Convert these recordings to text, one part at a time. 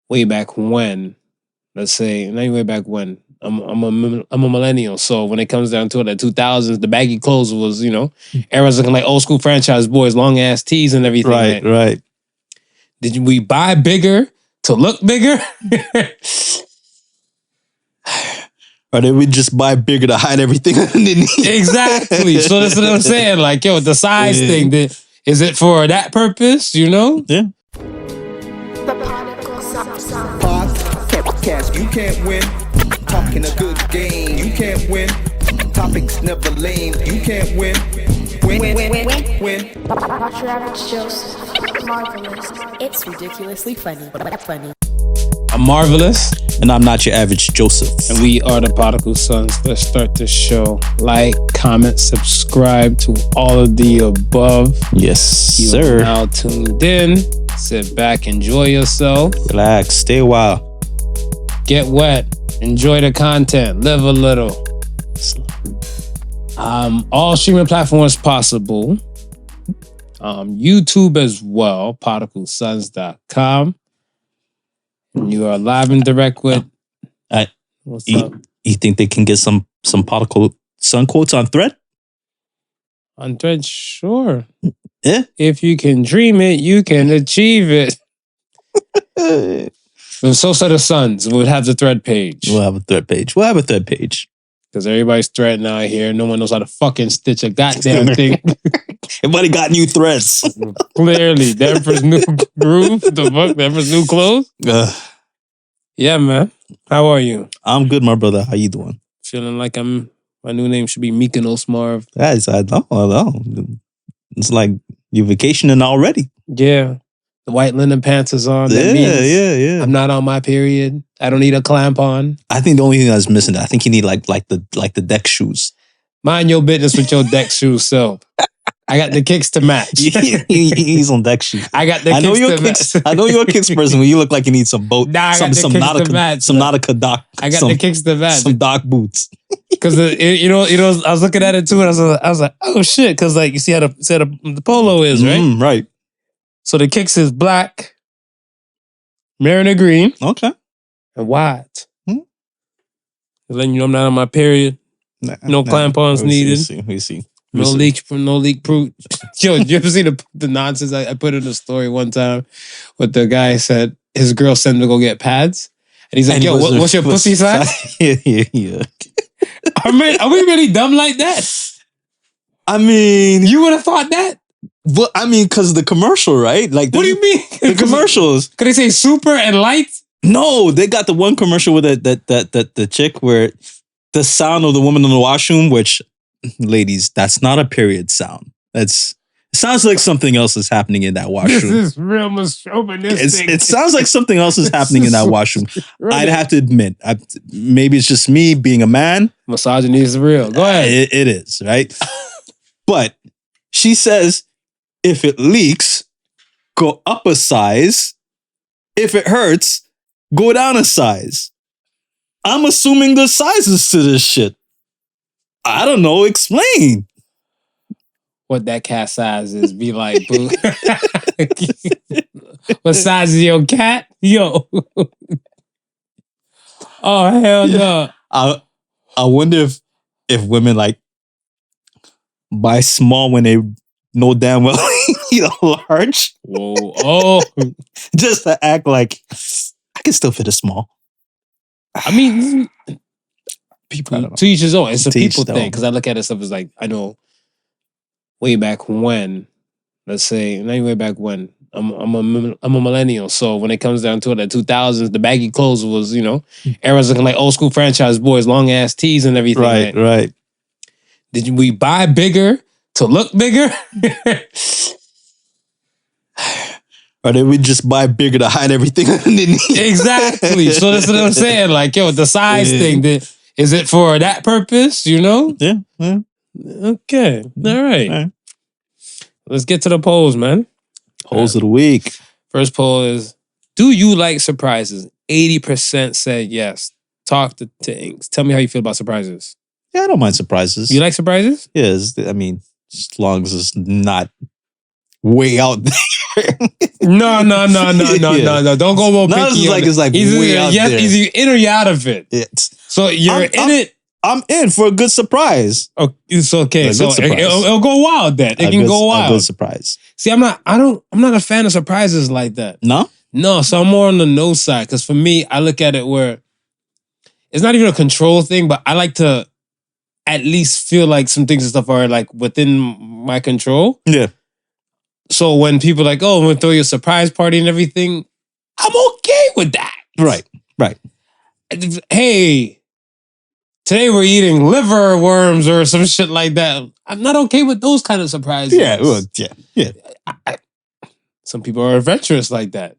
way back when. Let's say, not even way back when. I'm a millennial, so when it comes down to it, the 2000s, the baggy clothes was, eras looking like old school franchise boys, long ass tees and everything. Right. Did we buy bigger to look bigger? Or did we just buy bigger to hide everything underneath? Exactly. So that's what I'm saying. Like, the size thing, is it for that purpose, Yeah. The Podical podcast, you can't win. Talking a good game, you can't win. Topics never lame, you can't win. Win. Not your average Joseph. Marvelous. It's ridiculously funny, but funny. I'm Marvelous. And I'm not your average Joseph. And we are the Podical Sons. Let's start this show. Like, comment, subscribe to all of the above. Yes, sir. You are now tuned in. Sit back, enjoy yourself. Relax, stay a while. Get wet. Enjoy the content. Live a little. All streaming platforms possible. YouTube as well. PodicalSons.com. And you are live and direct with. What's up? You think they can get some Podical Sun quotes on Thread? On Thread, sure. Yeah. If you can dream it, you can achieve it. So said the Suns. We'll have the Thread page. We'll have a Thread page. Because everybody's threading out here. No one knows how to fucking stitch a goddamn thing. Everybody got new threads. Clearly. Denver's new groove. The fuck? Denver's new clothes? Yeah, man. How are you? I'm good, my brother. How you doing? Feeling like my new name should be Mykonos Marv. Guys, I know. It's like you're vacationing already. Yeah. The white linen pants is on. That Yeah. I'm not on my period. I don't need a clamp on. I think the only thing that's missing, I think you need like the deck shoes. Mind your business with your deck shoes self. I got the kicks to match. He's on deck shoes. I got the kicks to match. I know you're a kicks person when you look like you need some boat. Nah, I got some the kicks to match. Some Nautica dock. I got the kicks to match. Some dock boots. Because I was looking at it too, and I was like, oh shit, because like you see how the polo is, right? Right. So the kicks is black, mariner green, Okay. and white. Letting you know I'm not on my period. No clamp-ons needed. We see. No leak proof. Yo, you ever see the nonsense I put in a story one time? What the guy said his girl sent him to go get pads, and he's like, "Yo, what's your pussy size?" Yeah. Are we really dumb like that? I mean, You would have thought that. well, I mean, because the commercial, right? Like, What do you mean? The commercials. Could they say super and light? No, they got the one commercial with the chick where the sound of the woman in the washroom, which, ladies, that's not a period sound. It sounds like something else is happening in that washroom. This is real chauvinistic. It sounds like something else is happening in that washroom. I'd have to admit, maybe it's just me being a man. Misogyny is real. Go ahead. It is, right? But she says, if it leaks, go up a size. If it hurts, go down a size. I'm assuming there's sizes to this shit. I don't know. Explain. What that cat size is, be like, boo. What size is your cat? Yo. Oh, hell no. I wonder if women like buy small when they know damn well need a large. Whoa. Oh. Just to act like I can still fit a small. I mean, people to each his own. It's a people thing. Because I look at it stuff as like, I know way back when, let's say, not even way back when, I'm a millennial. So when it comes down to it, the 2000s, the baggy clothes was, eras looking like old school franchise boys, long ass tees and everything. Right. Did we buy bigger to look bigger? Or did we just buy bigger to hide everything underneath? Exactly. So that's what I'm saying. Like, the size thing, is it for that purpose, Yeah. Okay. All right. Let's get to the polls, man. Polls of the week. First poll is, do you like surprises? 80% said yes. Talk to Inks. Tell me how you feel about surprises. Yeah, I don't mind surprises. You like surprises? Yes. I mean, as long as it's not way out there. No. Don't go more picky. It's like way out there. Is you in or you out of it? So you're in it. I'm in for a good surprise. Oh, it's okay. So it'll go wild then. It can go wild. A good surprise. See, I'm not a fan of surprises like that. No, so I'm more on the no side because for me, I look at it where it's not even a control thing, but I like to at least feel like some things and stuff are like within my control. Yeah. So when people are like, oh, I'm gonna throw you a surprise party and everything, I'm okay with that. Right. Hey, today we're eating liver worms or some shit like that. I'm not okay with those kind of surprises. Yeah. Well, yeah. Some people are adventurous like that.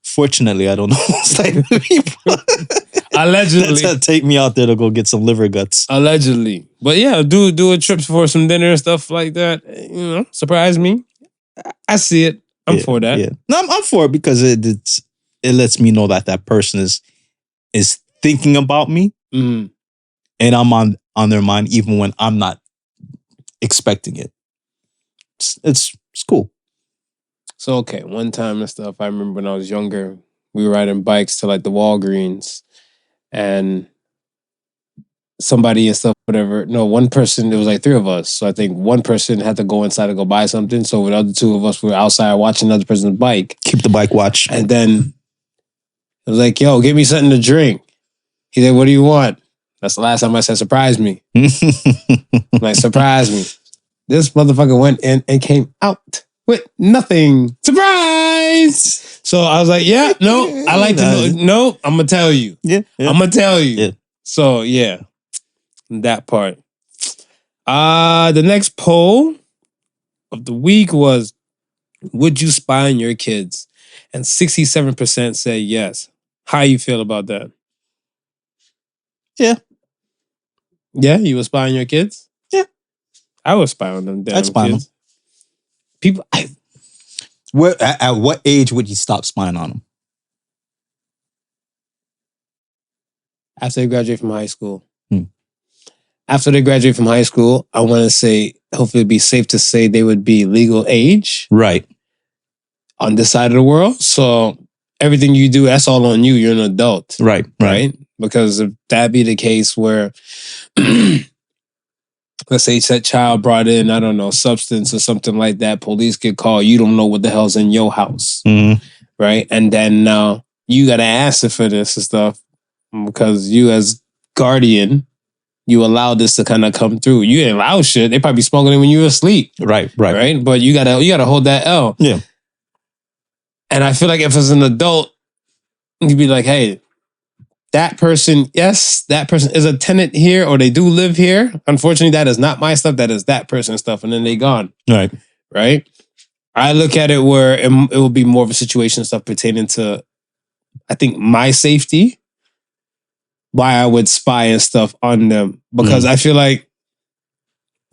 Fortunately, I don't know those type of people. Allegedly. That's take me out there to go get some liver guts. Allegedly. But yeah, do a trip for some dinner and stuff like that. Surprise me. I see it. I'm for that. Yeah. No, I'm for it because it lets me know that person is thinking about me. Mm. And I'm on their mind even when I'm not expecting it. It's cool. So, okay, one time and stuff, I remember when I was younger, we were riding bikes to like the Walgreens and somebody and stuff, whatever. No, one person, it was like three of us. So I think one person had to go inside to go buy something. So with the other two of us, we were outside watching another person's bike. Keep the bike watch. And then it was like, yo, give me something to drink. He said, what do you want? That's the last time I said, surprise me. Like, surprise me. This motherfucker went in and came out with nothing. Surprise! So I was like, yeah, no, I like to know. No, I'm going to tell you. Yeah. I'm going to tell you. Yeah. So, yeah, that part. The next poll of the week was, would you spy on your kids? And 67% say yes. How you feel about that? Yeah. Yeah, you would spy on your kids? Yeah. I would spy on them damn I'd spy kids. on them. People, at what age would you stop spying on them? After they graduate from high school. After they graduate from high school, I want to say, hopefully it'd be safe to say they would be legal age. Right. On this side of the world. So everything you do, that's all on you. You're an adult. Right. Because if that be the case where, let's say that child brought in, I don't know, substance or something like that, police get called, you don't know what the hell's in your house. Mm-hmm. Right? And then now you got to answer for this and stuff because you as guardian, you allowed this to kind of come through. You didn't allow shit. They probably smoking it when you were asleep. Right. But you gotta hold that L. Yeah. And I feel like if as an adult, you'd be like, hey, that person, yes, that person is a tenant here or they do live here. Unfortunately, that is not my stuff. That is that person's stuff. And then they gone. Right? I look at it where it will be more of a situation stuff pertaining to, I think, my safety. Why I would spy and stuff on them. Because I feel like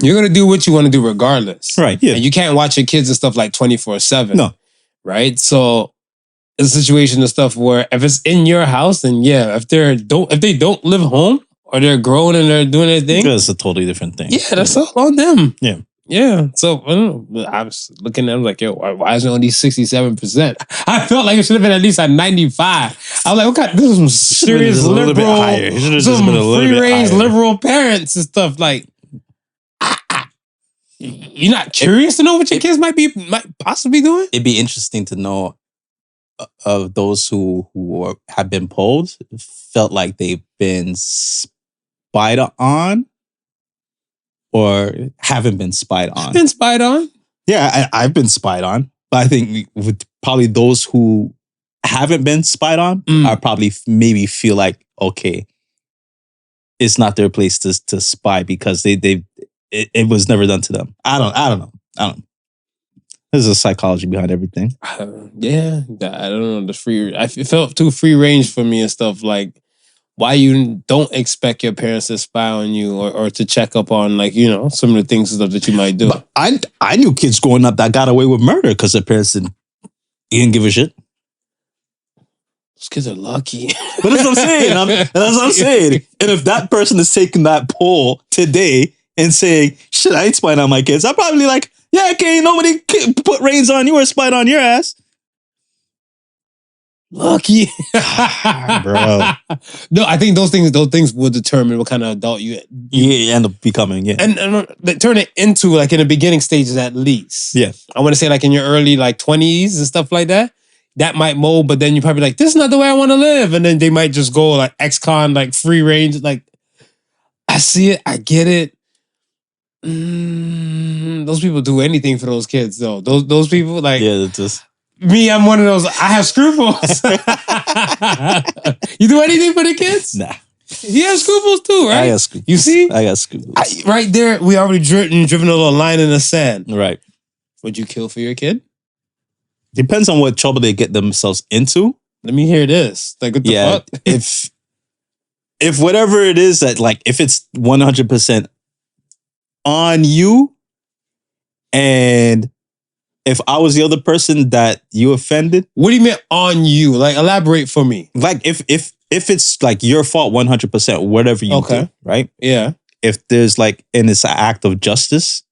you're going to do what you want to do regardless. Right, yeah. And you can't watch your kids and stuff like 24/7. No. Right? So it's a situation and stuff where if it's in your house, then yeah, if they don't live home or they're grown and they're doing their thing. That's a totally different thing. Yeah, that's all on them. Yeah. Yeah. So I was looking at them like, yo, why is it only 67%? I felt like it should have been at least at 95. I was like, okay, this is some serious liberal, some free-range liberal parents and stuff. Like, you're not curious to know what your kids might possibly doing? It'd be interesting to know of those who have been polled, felt like they've been spied on. Or haven't been spied on. Been spied on? Yeah, I've been spied on. But I think with probably those who haven't been spied on are probably maybe feel like, okay, it's not their place to spy because it was never done to them. I don't know. There's a psychology behind everything. Yeah, I don't know. It felt too free range for me and stuff like. Why you don't expect your parents to spy on you or to check up on, like, you know, some of the things and stuff that you might do. But I knew kids growing up that got away with murder because their parents didn't give a shit. Those kids are lucky. But that's what I'm saying. That's what I'm saying. And if that person is taking that poll today and saying, shit, I ain't spying on my kids, I'm probably like, Yeah, can't nobody put reins on you or spite on your ass. Lucky. Bro. No, I think those things will determine what kind of adult you end up becoming, yeah. And they turn it into, like, in the beginning stages at least. Yeah. I want to say, like, in your early, like, 20s and stuff like that. That might mold, but then you're probably like, this is not the way I want to live. And then they might just go, like, ex-con, like, free range. Like, I see it. I get it. Those people do anything for those kids, though. Those people, like... Yeah, just... Me, I'm one of those. I have scruples. You do anything for the kids? Nah. You have scruples too, right? I got scruples. You see? I got scruples. Right there, we already driven a little line in the sand. Right. Would you kill for your kid? Depends on what trouble they get themselves into. Let me hear this. Like, what the fuck? if whatever it is that, like, if it's 100% on you, and if I was the other person that you offended. What do you mean on you? Like, elaborate for me. Like, if it's like your fault 100%, whatever you do, right? Yeah. If there's like, and it's an act of justice,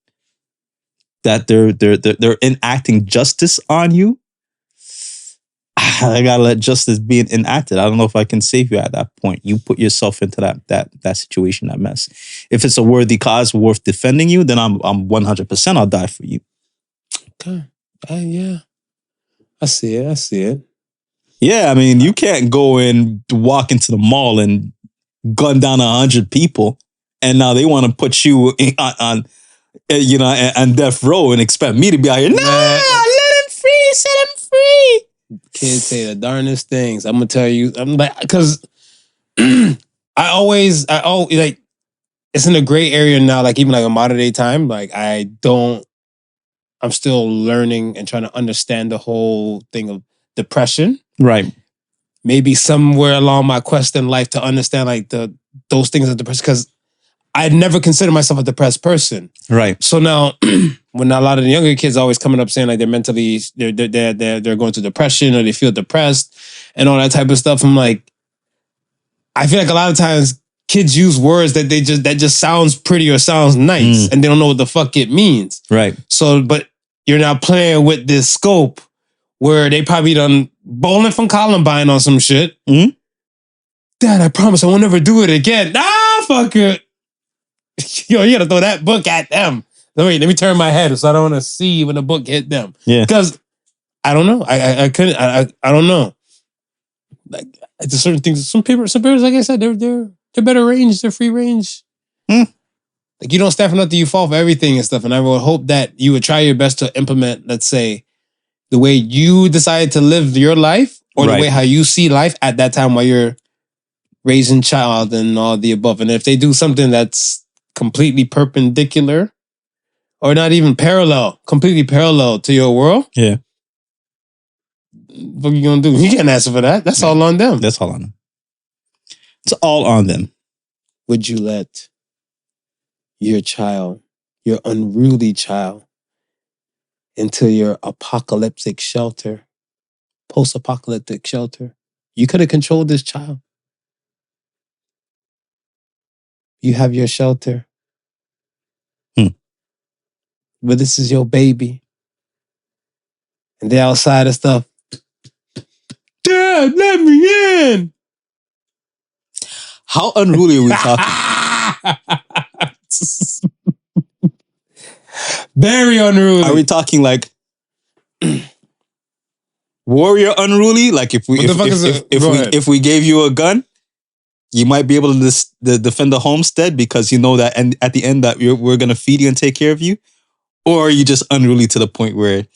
that they're enacting justice on you, I gotta let justice be enacted. I don't know if I can save you at that point. You put yourself into that situation, that mess. If it's a worthy cause worth defending you, then I'm 100%. I'll die for you. Okay. Yeah. I see it. Yeah, I mean, you can't go and walk into the mall and gun down 100 people, and now they want to put you on death row and expect me to be out here. No, let him free, set him free. Kids say the darnest things. I'm gonna tell you. I'm like, because I always like, it's in a gray area now. Like, even like a modern day time, like I'm still learning and trying to understand the whole thing of depression. Right. Maybe somewhere along my quest in life to understand like those things of depression, because I never considered myself a depressed person. Right. So now, when a lot of the younger kids are always coming up saying like they're mentally they're going through depression or they feel depressed and all that type of stuff, I'm like, I feel like a lot of times kids use words that just sounds pretty or sounds nice, and they don't know what the fuck it means. Right. So, but you're now playing with this scope where they probably done bowling from Columbine on some shit. Mm-hmm. Dad, I promise I won't never do it again. Ah, fuck it. Yo, you gotta throw that book at them. Let me turn my head so I don't want to see when the book hit them. Yeah. Because I don't know. I couldn't. I don't know. Like, there's certain things. Some parents, like I said, they're better range. They're free range. Like, you don't stand for nothing. You fall for everything and stuff. And I would hope that you would try your best to implement, let's say, the way you decided to live your life, or the way how you see life at that time while you're raising child and all the above. And if they do something that's completely perpendicular or not even parallel, completely parallel to your world, yeah, what are you gonna do? You can't answer for that. That's all on them. That's all on them. It's all on them. Would you let your child, your unruly child, into your apocalyptic shelter, post-apocalyptic shelter? You could have controlled this child. You have your shelter. But this is your baby. And they're outside of stuff. Dad, let me in. How unruly are we talking? Very unruly. Are we talking like warrior unruly? Like, if we gave you a gun, you might be able to defend the homestead because you know that, and at the end that we're going to feed you and take care of you? Or are you just unruly to the point where...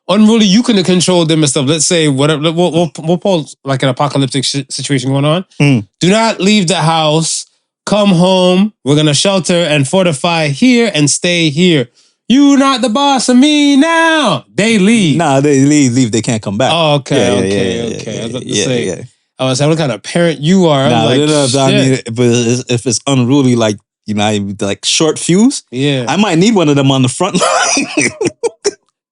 Unruly, you couldn't control them and stuff. Let's say, whatever, we'll pose like an apocalyptic situation going on. Do not leave the house. Come home. We're going to shelter and fortify here and stay here. You not the boss of me now. They leave. Nah, they leave. They can't come back. Oh, okay. I was about to say, I was saying, what kind of parent you are. Nah, like, I mean, but if it's unruly, like, you know, like short fuse, I might need one of them on the front line.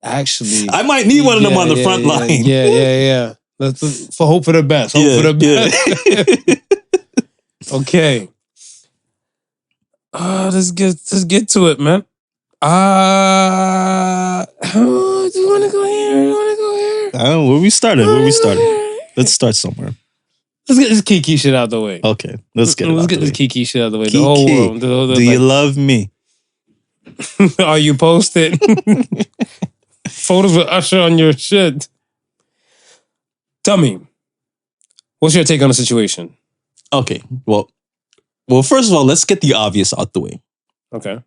Actually, I might need one of them on the front line. Yeah. Let's hope for the best. Hope for the best. Okay. Let's get to it, man. Do you want to go here? You want to go here? Where we started? Let's start somewhere. Let's get this Keke shit out of the way. Okay, let's get this Keke shit out of the way. Keke, the whole world. Do you love me? Are you posted? Photos with Usher on your shit. Tell me, what's your take on the situation? Okay, well, first of all, let's get the obvious out the way. Okay.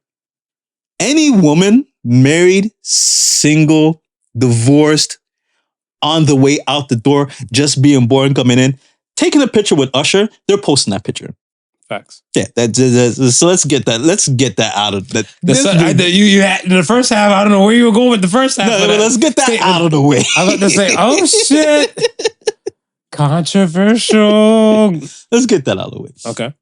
Any woman, married, single, divorced, on the way out the door, just being born, coming in, taking a picture with Usher, they're posting that picture. Facts. Yeah, so let's get that. Let's get that out of that. You had, in the first half, I don't know where you were going with the first half. No, let's get that out of the way. I was about to say, oh shit, controversial. Let's get that out of the way. Okay.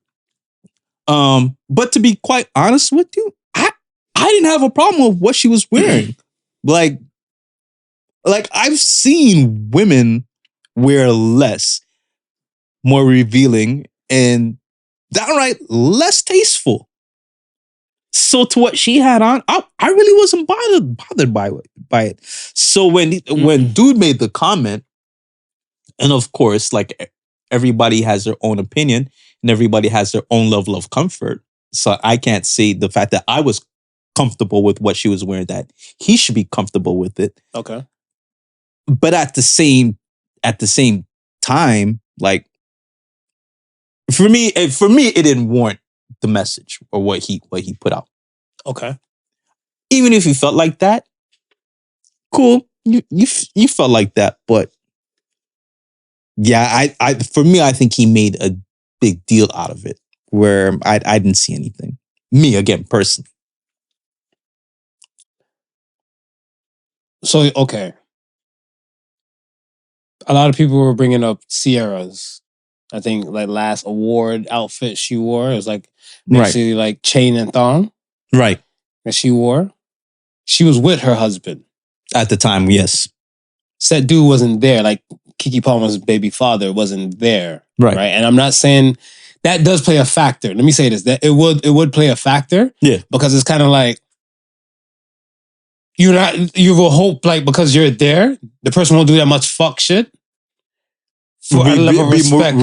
But to be quite honest with you, I didn't have a problem with what she was wearing. like I've seen women wear less, more revealing, and downright less tasteful. So to what she had on, I really wasn't bothered by it. So when dude made the comment, and of course, like everybody has their own opinion and everybody has their own level of comfort. So I can't say the fact that I was comfortable with what she was wearing, that he should be comfortable with it. Okay. But at the same time, like, for me, it didn't warrant the message or what he put out. Okay. Even if you felt like that, cool. You felt like that, but yeah, for me, I think he made a big deal out of it where I didn't see anything. Me, again, personally. So, okay. A lot of people were bringing up Ciara's, I think, like last award outfit she wore. It was like basically like chain and thong. Right. That she wore. She was with her husband. At the time, yes. Said dude wasn't there. Like Keke Palmer's baby father wasn't there. Right. And I'm not saying that does play a factor. Let me say this. That it would play a factor. Yeah. Because it's kind of like you will hope, like, because you're there, the person won't do that much fuck shit. For a level of respect.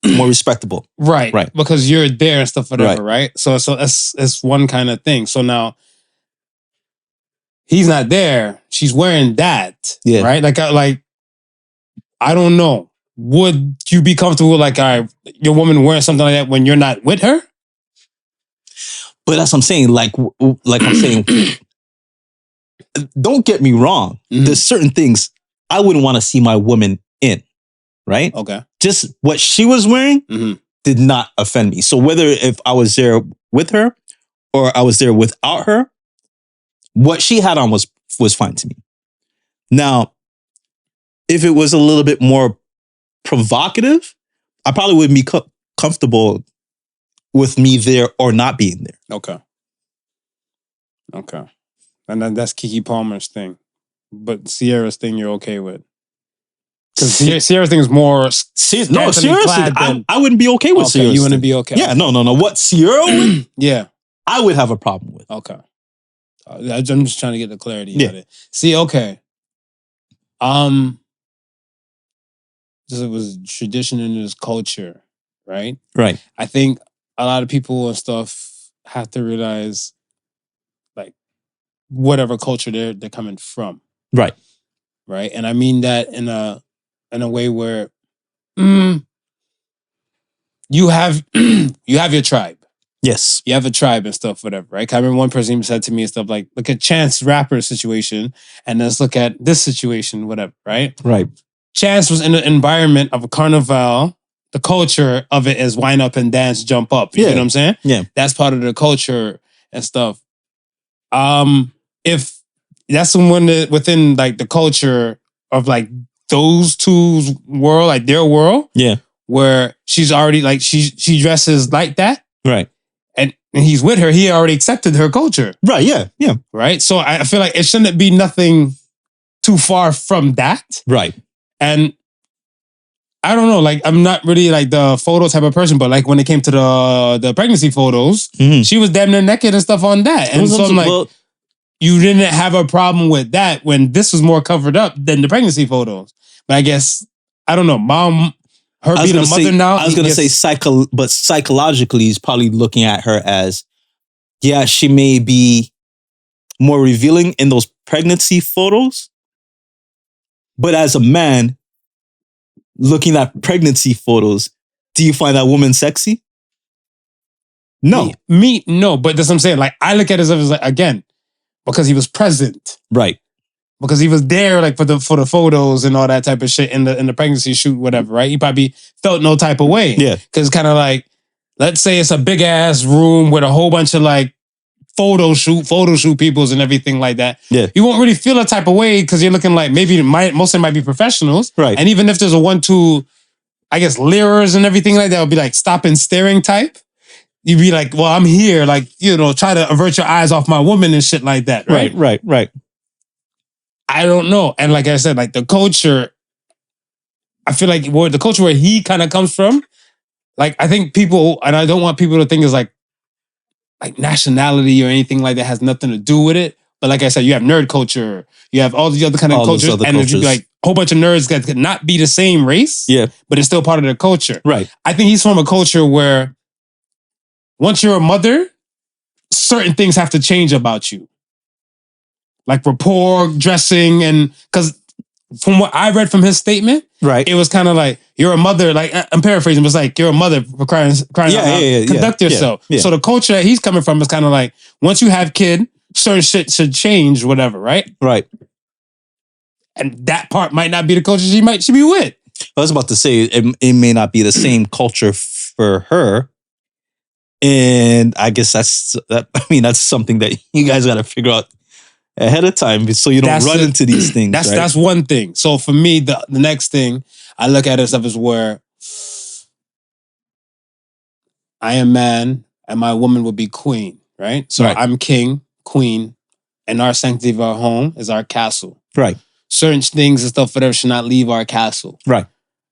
More respectable. Right. Because you're there and stuff, whatever, right? So that's one kind of thing. So now he's not there. She's wearing that. Yeah. Right? Like I don't know. Would you be comfortable with your woman wearing something like that when you're not with her? But that's what I'm saying. Like I'm saying, don't get me wrong. Mm-hmm. There's certain things I wouldn't want to see my woman in. Right? Okay. Just what she was wearing did not offend me. So whether if I was there with her or I was there without her, what she had on was fine to me. Now, if it was a little bit more provocative, I probably wouldn't be comfortable with me there or not being there. Okay. And then that's Keke Palmer's thing. But Ciara's thing you're okay with. Because Ciara's thing is more... No, Ciara's thing, I wouldn't be okay with Ciara's you wouldn't be okay. Yeah, no. What Ciara would... yeah. I would have a problem with. Okay. I'm just trying to get the clarity out of it. See, okay. This was tradition in this culture, right? Right. I think a lot of people and stuff have to realize, like, whatever culture they're coming from. Right. Right. And I mean that in a way where you have your tribe. Yes. You have a tribe and stuff, whatever, right? I remember one person even said to me and stuff like, look at Chance Rapper's situation and let's look at this situation, whatever, right? Right. Chance was in an environment of a carnival. The culture of it is wind up and dance, jump up. You know what I'm saying? Yeah. That's part of the culture and stuff. If that's someone that within like the culture of like those two's world, like their world, where she's already like she dresses like that, right? And he's with her, he already accepted her culture, right? Yeah, right. So I feel like it shouldn't be nothing too far from that, right? And I don't know, like I'm not really like the photo type of person, but like when it came to the pregnancy photos, she was damn near naked and stuff on that, and so I'm like. you didn't have a problem with that when this was more covered up than the pregnancy photos. But I guess, I don't know, mom, her being a mother now. I was going to say but psychologically, he's probably looking at her as, yeah, she may be more revealing in those pregnancy photos. But as a man, looking at pregnancy photos, do you find that woman sexy? No. Me, no. But that's what I'm saying. Like, I look at it as like, again, because he was present. Right. Because he was there, like, for the photos and all that type of shit in the pregnancy shoot, whatever, right? He probably felt no type of way. Yeah. Because kind of like, let's say it's a big ass room with a whole bunch of like photo shoot peoples and everything like that. Yeah. You won't really feel a type of way because you're looking like maybe most of them might be professionals. Right. And even if there's a 1-2, I guess, leerers and everything like that, would be like stop and staring type. You'd be like, well, I'm here, like, you know, try to avert your eyes off my woman and shit like that, right? Right. I don't know. And like I said, like the culture, I feel like the culture where he kind of comes from, like I think people, and I don't want people to think it's like nationality or anything like that has nothing to do with it. But like I said, you have nerd culture, you have all the other kind of cultures, and if you like a whole bunch of nerds that could not be the same race, yeah, but it's still part of their culture. Right. I think he's from a culture where once you're a mother, certain things have to change about you. Like rapport, dressing, and because from what I read from his statement, right, it was kind of like, you're a mother, like I'm paraphrasing, but it's like, you're a mother for crying out loud. Conduct yourself. Yeah. So the culture that he's coming from is kind of like, once you have kid, certain shit should change, whatever, right? Right. And that part might not be the culture she be with. I was about to say, it may not be the same culture for her. And I guess that's something that you guys got to figure out ahead of time so you don't run into these things. That's one thing. So for me, the next thing I look at it as where I am man and my woman will be queen, right? So I'm king, queen, and our sanctity of our home is our castle. Right. Certain things and stuff, whatever, should not leave our castle. Right.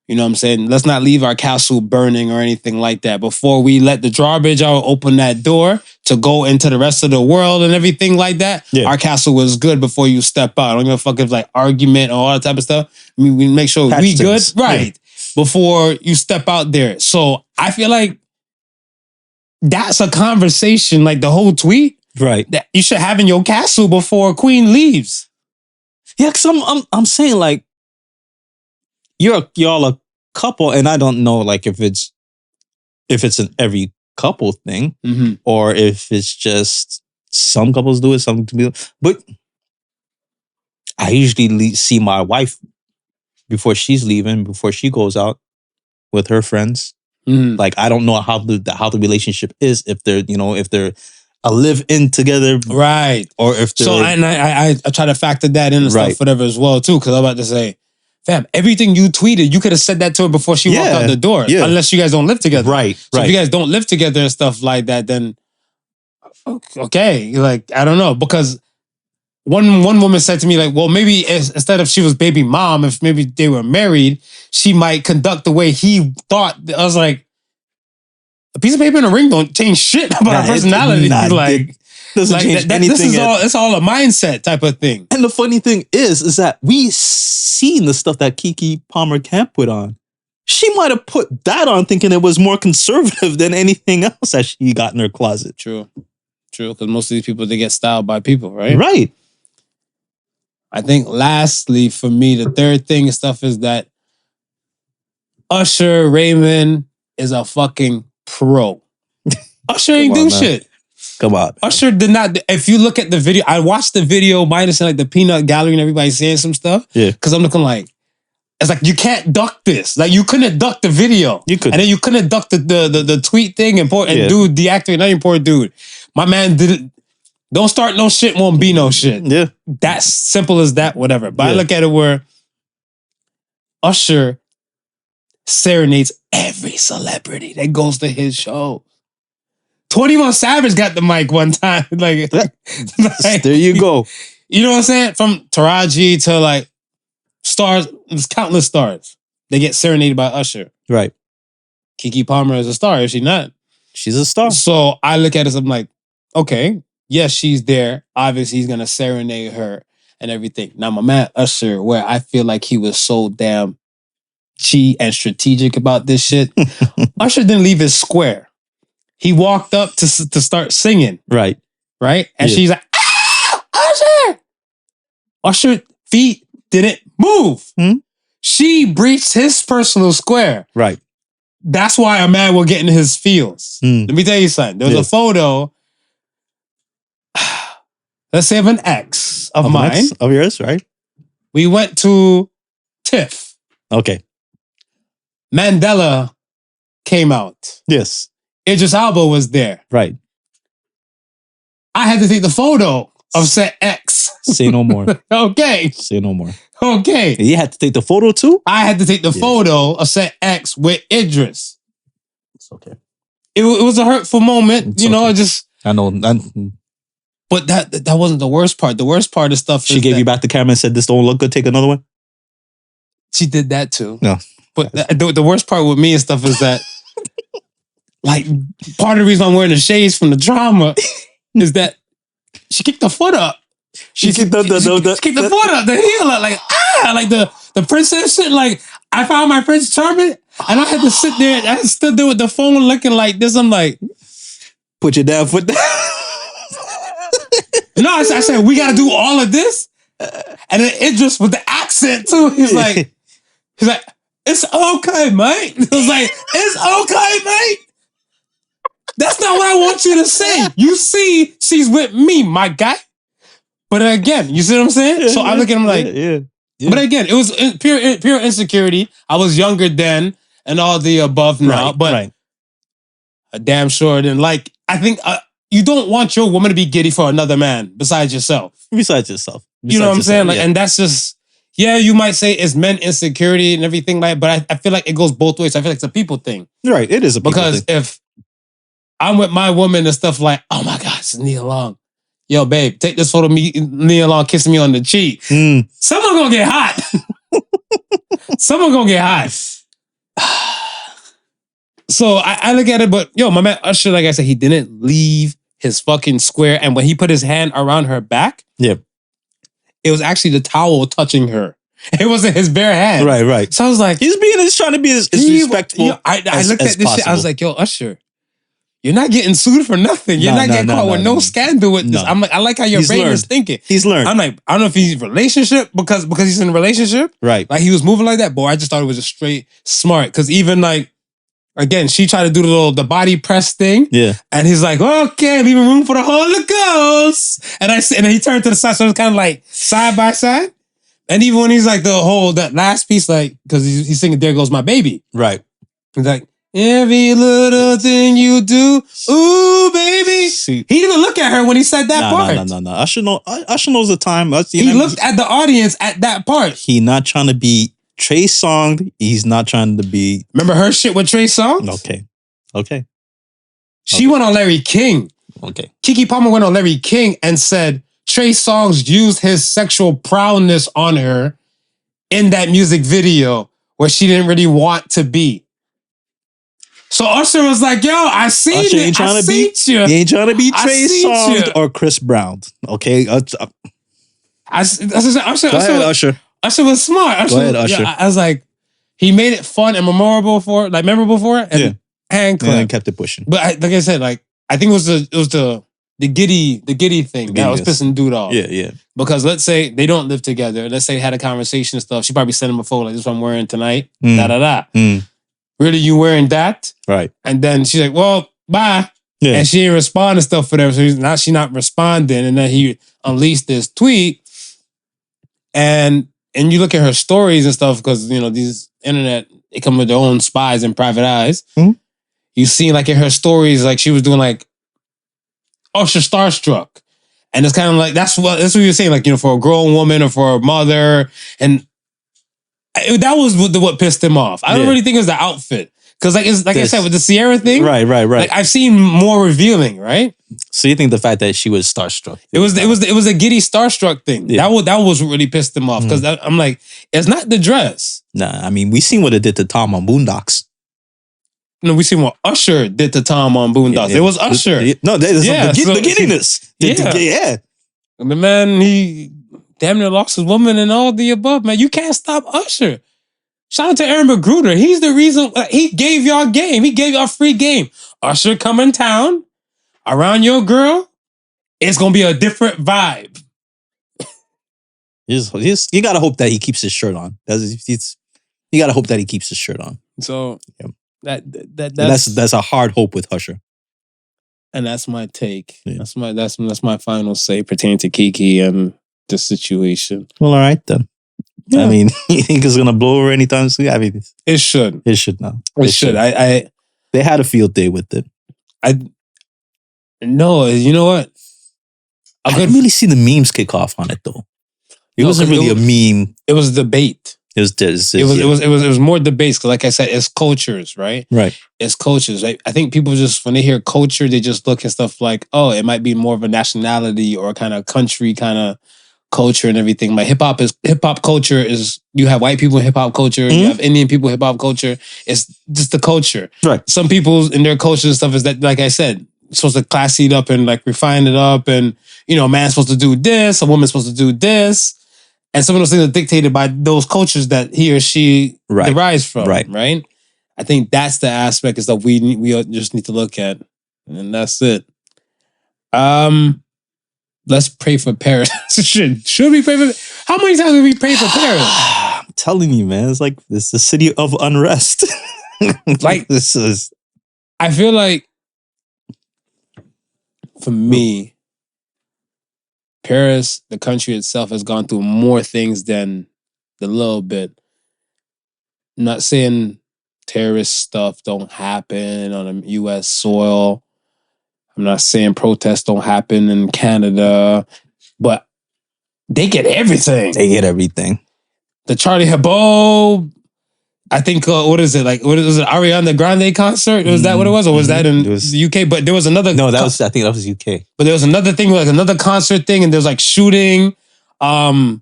You know what I'm saying? Let's not leave our castle burning or anything like that. Before we let the drawbridge out, open that door to go into the rest of the world and everything like that, our castle was good before you step out. I don't give a fuck if like argument or all that type of stuff. I mean, we make sure we good, right, before you step out there. So I feel like that's a conversation, like the whole tweet, right, that you should have in your castle before Queen leaves. Yeah, because I'm saying like, y'all a couple, and I don't know like if it's an every couple thing, or if it's just some couples do it, some do. But I usually see my wife before she's leaving, before she goes out with her friends. Like I don't know how the relationship is, if they're a live-in together, right, or if they're, so. And I try to factor that in and stuff, whatever as well too, because I'm about to say, fam, everything you tweeted, you could have said that to her before she walked out the door. Yeah. Unless you guys don't live together. Right. So if you guys don't live together and stuff like that, then okay. Like, I don't know. Because one woman said to me, like, well, maybe instead of she was baby mom, if maybe they were married, she might conduct the way he thought. I was like, a piece of paper and a ring don't change shit about her personality. Doesn't change anything. It's all a mindset type of thing. And the funny thing is that we seen the stuff that Keke Palmer can't put on. She might have put that on thinking it was more conservative than anything else that she got in her closet. True. Because most of these people, they get styled by people, right? Right. I think lastly, for me, the third thing and stuff is that Usher Raymond is a fucking pro. Usher ain't do shit. Come on. Usher did not. If you look at the video, I watched the video minus like the peanut gallery and everybody saying some stuff. Yeah. Because I'm looking like, it's like you can't duck this. Like you couldn't duck the video. You could, and then you couldn't duck the tweet thing and dude deactivate. Not even poor dude. My man didn't. Don't start no shit. Won't be no shit. Yeah. That's simple as that. Whatever. But I look at it where Usher serenades every celebrity that goes to his show. 21 Savage got the mic one time. like there you go. You know what I'm saying? From Taraji to like stars, there's countless stars. They get serenaded by Usher. Right. Keke Palmer is a star, is she not? She's a star. So I look at it, I'm like, okay, yes, she's there. Obviously, he's gonna serenade her and everything. Now, my man Usher, where I feel like he was so damn cheap and strategic about this shit. Usher didn't leave his square. He walked up to start singing. Right. And she's like, Usher! Usher feet didn't move. She breached his personal square. Right. That's why a man will get in his feels. Let me tell you something. There was a photo, let's say of an ex of mine. Of yours, right? We went to TIFF. Okay. Mandela came out. Yes. Idris Elba was there. Right. I had to take the photo of said ex. Say no more. Okay. Say no more. Okay. You had to take the photo too? I had to take the photo of said ex with Idris. It's okay. It was a hurtful moment. It's you know, okay. it just... I know. But that wasn't the worst part. The worst part of stuff She gave you back the camera and said, this don't look good, take another one? She did that too. No. But the worst part with me and stuff is that, like, part of the reason I'm wearing the shades from the drama is that she kicked the foot up. She kicked the foot up, the heel up, like the princess shit. Like, I found my Prince Charming, and I had to sit there. I stood there with the phone looking like this. I'm like, put your damn foot down. No, I said we got to do all of this, and then Idris with the accent too. He's like, it's okay, mate. I was like, it's okay, mate. That's not what I want you to say. You see, she's with me, my guy. But again, you see what I'm saying? So I look at him like, yeah. But again, it was pure insecurity. I was younger then and all the above now. But damn sure didn't like. I think you don't want your woman to be giddy for another man besides yourself. Besides yourself. You know what I'm saying? Like, and that's just, you might say it's men insecurity and everything like, but I feel like it goes both ways. I feel like it's a people thing. Right. It is a people thing. Because if I'm with my woman and stuff like, oh my God, it's Nia Long. Yo, babe, take this photo of me, Nia Long kissing me on the cheek. Someone gonna get hot. Someone gonna get hot. So I look at it, but yo, my man Usher, like I said, he didn't leave his fucking square. And when he put his hand around her back, it was actually the towel touching her. It wasn't his bare hand. Right. So I was like, he's trying to be as respectful. I looked at this shit. I was like, yo, Usher, you're not getting sued for nothing. You're not getting caught with no scandal with this. I'm like, I like how your brain is thinking. He's learned. I'm like, I don't know if he's in a relationship because he's in a relationship. Right. Like he was moving like that. Boy, I just thought it was just straight smart. Because even like, again, she tried to do the body press thing. Yeah. And he's like, okay, leaving room for the Holy Ghost. And then he turned to the side. So it was kind of like side by side. And even when he's like that last piece, like, because he's singing There Goes My Baby. Right. He's like, every little thing you do, ooh, baby. See, he didn't look at her when he said that part. No. Usher knows the time. He looked at the audience at that part. He not trying to be Trey Songz. He's not trying to be... Remember her shit with Trey Songz? Okay. She went on Larry King. Okay. Keke Palmer went on Larry King and said Trey Songz used his sexual prowess on her in that music video where she didn't really want to be. So Usher was like, yo, I seen Usher it. I seen you. He ain't trying to be Trey Songz or Chris Brown. Okay? Usher Usher was smart. Go ahead, Usher. I was like, he made it fun and memorable for it, and kept it pushing. But like I said, like I think it was the giddy thing that was pissing dude off. Yeah. Because let's say they don't live together. Let's say they had a conversation and stuff. She probably sent him a photo like, this is what I'm wearing tonight. Really, you wearing that? Right. And then she's like, well, bye. Yeah. And she didn't respond to stuff for them. So now she's not responding. And then he unleashed this tweet. And you look at her stories and stuff, because, you know, these internet, they come with their own spies and private eyes. You see, like, in her stories, like, she was doing, like, Usher starstruck. And it's kind of like, that's what you're saying, like, you know, for a grown woman or for a mother. And that was what pissed him off. I don't really think it was the outfit. Because, like, it's like I said, with the Sierra thing. Right. Like, I've seen more revealing, right? So you think the fact that she was starstruck? It was a giddy starstruck thing. Yeah. That was what really pissed him off. Because I'm like, it's not the dress. Nah, I mean, we seen what it did to Tom on Boondocks. we seen what Usher did to Tom on Boondocks. It was Usher. The giddiness. And the man, he damn near lost his woman and all the above, man. You can't stop Usher. Shout out to Aaron Magruder. He's the reason he gave y'all game. He gave y'all free game. Usher come in town around your girl. It's going to be a different vibe. You got to hope that he keeps his shirt on. You got to hope that he keeps his shirt on. So that's a hard hope with Usher. And that's my take. Yeah. That's my final say pertaining to Keke and the situation. Well, all right then. Yeah. I mean, you think it's gonna blow over anytime soon? I mean, it should. It should now. It should. They had a field day with it. No, you know what? I didn't really see the memes kick off on it though. It wasn't really a meme. It was debate. It was more debates because, like I said, it's cultures, right? Right. It's cultures. Right? I think people just when they hear culture, they just look at stuff like, oh, it might be more of a nationality or kind of country kind of culture and everything. Like hip hop culture is you have white people in hip hop culture, you have Indian people in hip hop culture. It's just the culture. Right. Some people in their culture and stuff is that, like I said, supposed to classy it up and like refine it up, and a man's supposed to do this, a woman's supposed to do this. And some of those things are dictated by those cultures that he or she derives from, right? I think that's the aspect is that we just need to look at, and that's it. Let's pray for Paris. Should we pray for? How many times have we prayed for Paris? I'm telling you, man, it's like it's the city of unrest. Like this is. I feel like for me, Paris, the country itself, has gone through more things than the little bit. I'm not saying terrorist stuff don't happen on U.S. soil. I'm not saying protests don't happen in Canada, but they get everything. The Charlie Hebdo, I think, what is it? Like, what was it? Ariana Grande concert? Was that what it was? Or was that in the UK? But there was another... No, I think that was UK. But there was another thing, like another concert thing, and there was like shooting. There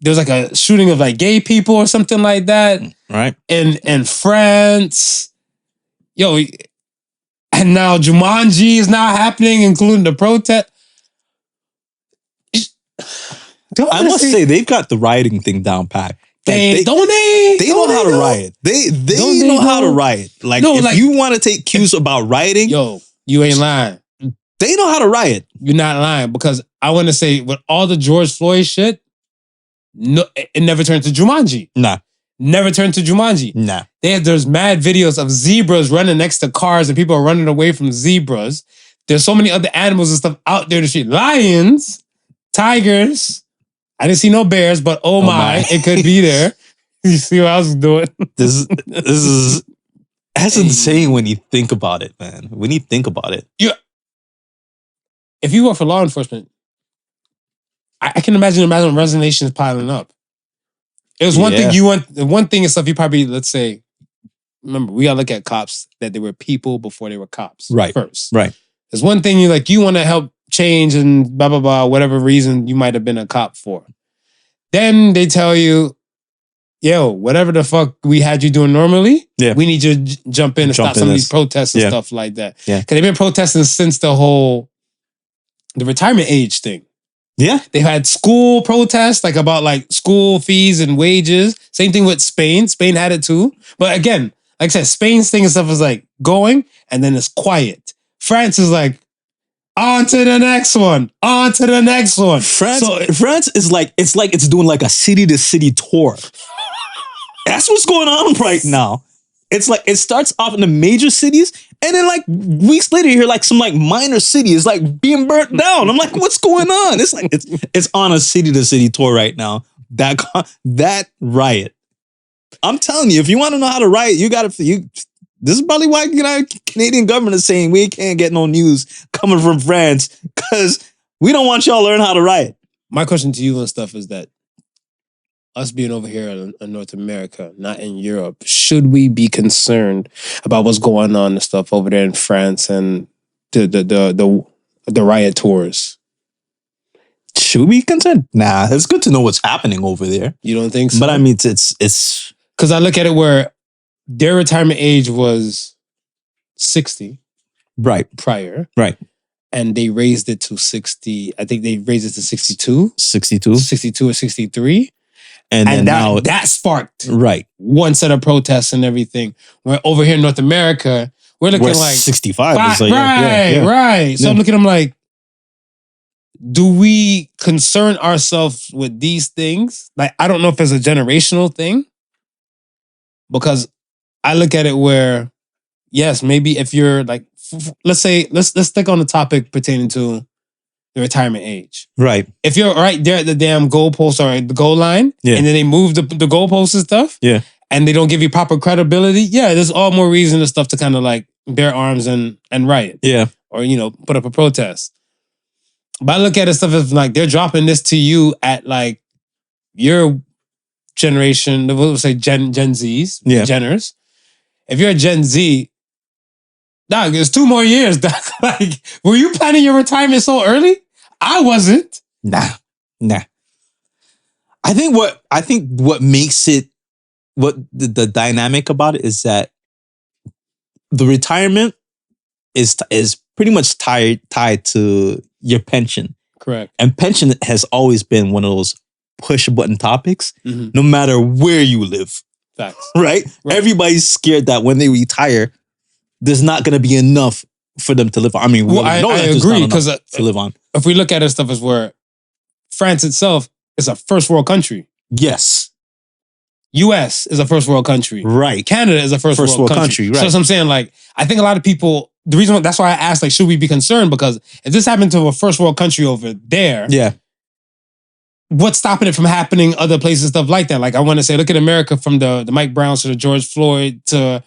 was like a shooting of like gay people or something like that. Right. In France. Yo, and now Jumanji is now happening, including the protest. I must say, they've got the rioting thing down pat. They know how to riot. They know how to riot. Like, if you want to take cues about rioting, yo, you ain't lying. They know how to riot. You're not lying, because I want to say with all the George Floyd shit, no, it never turned to Jumanji. Nah. Never turned to Jumanji. Nah. There's mad videos of zebras running next to cars and people are running away from zebras. There's so many other animals and stuff out there in the street. Lions, tigers. I didn't see no bears, but oh my, it could be there. You see what I was doing? This is that's insane when you think about it, man. When you think about it. Yeah. If you work for law enforcement, I can imagine resignations piling up. It was one thing one thing and stuff you probably, let's say, remember, we gotta look at cops that they were people before they were cops. Right. First. Right. There's one thing you want to help change and blah, blah, blah, whatever reason you might have been a cop for. Then they tell you, yo, whatever the fuck we had you doing normally, we need you to jump in and stop some of these protests and stuff like that. Yeah. Because they've been protesting since the retirement age thing. Yeah. They've had school protests, like about like school fees and wages. Same thing with Spain. Spain had it too. But again, like I said, Spain's thing and stuff is like going and then it's quiet. France is like, on to the next one. On to the next one. France is like, it's doing like a city to city tour. That's what's going on right now. It's like, it starts off in the major cities and then like weeks later, you hear like some like minor city is like being burnt down. I'm like, what's going on? It's like, it's on a city to city tour right now. That riot. I'm telling you, if you want to know how to riot, this is probably why Canadian government is saying we can't get no news coming from France because we don't want y'all to learn how to riot. My question to you and stuff is that us being over here in North America, not in Europe, should we be concerned about what's going on and stuff over there in France and the riot tours? Should we be concerned? Nah, it's good to know what's happening over there. You don't think so? But I mean, it's because I look at it where their retirement age was 60 Right. prior. Right. And they raised it to 60. I think they raised it to 62. 62 or 63. And then now that sparked one set of protests and everything. Where over here in North America, we're looking like 65. Right. So I'm looking at them like, do we concern ourselves with these things? Like, I don't know if it's a generational thing. Because I look at it where, yes, maybe if you're like, let's stick on the topic pertaining to the retirement age. Right. If you're right there at the damn goalpost or the goal line, and then they move the goalposts and stuff, and they don't give you proper credibility, there's all more reason and stuff to kind of like bear arms and riot. Yeah. Or, put up a protest. But I look at it stuff as like they're dropping this to you at like your generation, we'll say Gen Zs, Jenners. If you're a Gen Z, dog, there's 2 more years. Dog. Like, were you planning your retirement so early? I wasn't. Nah. I think what makes it, what the dynamic about it is that the retirement is pretty much tied to your pension. Correct. And pension has always been one of those push button topics, no matter where you live. Facts. Right? Everybody's scared that when they retire, there's not going to be enough for them to live on. I mean, I agree, because to live on. If we look at it, stuff as where France itself is a first world country. Yes. US is a first world country. Right. Canada is a first world country. Right. So that's what I'm saying. Like, I think a lot of people, that's why I asked, like, should we be concerned? Because if this happened to a first world country over there, what's stopping it from happening other places, stuff like that? Like, I want to say, look at America, from the Mike Browns to the George Floyd to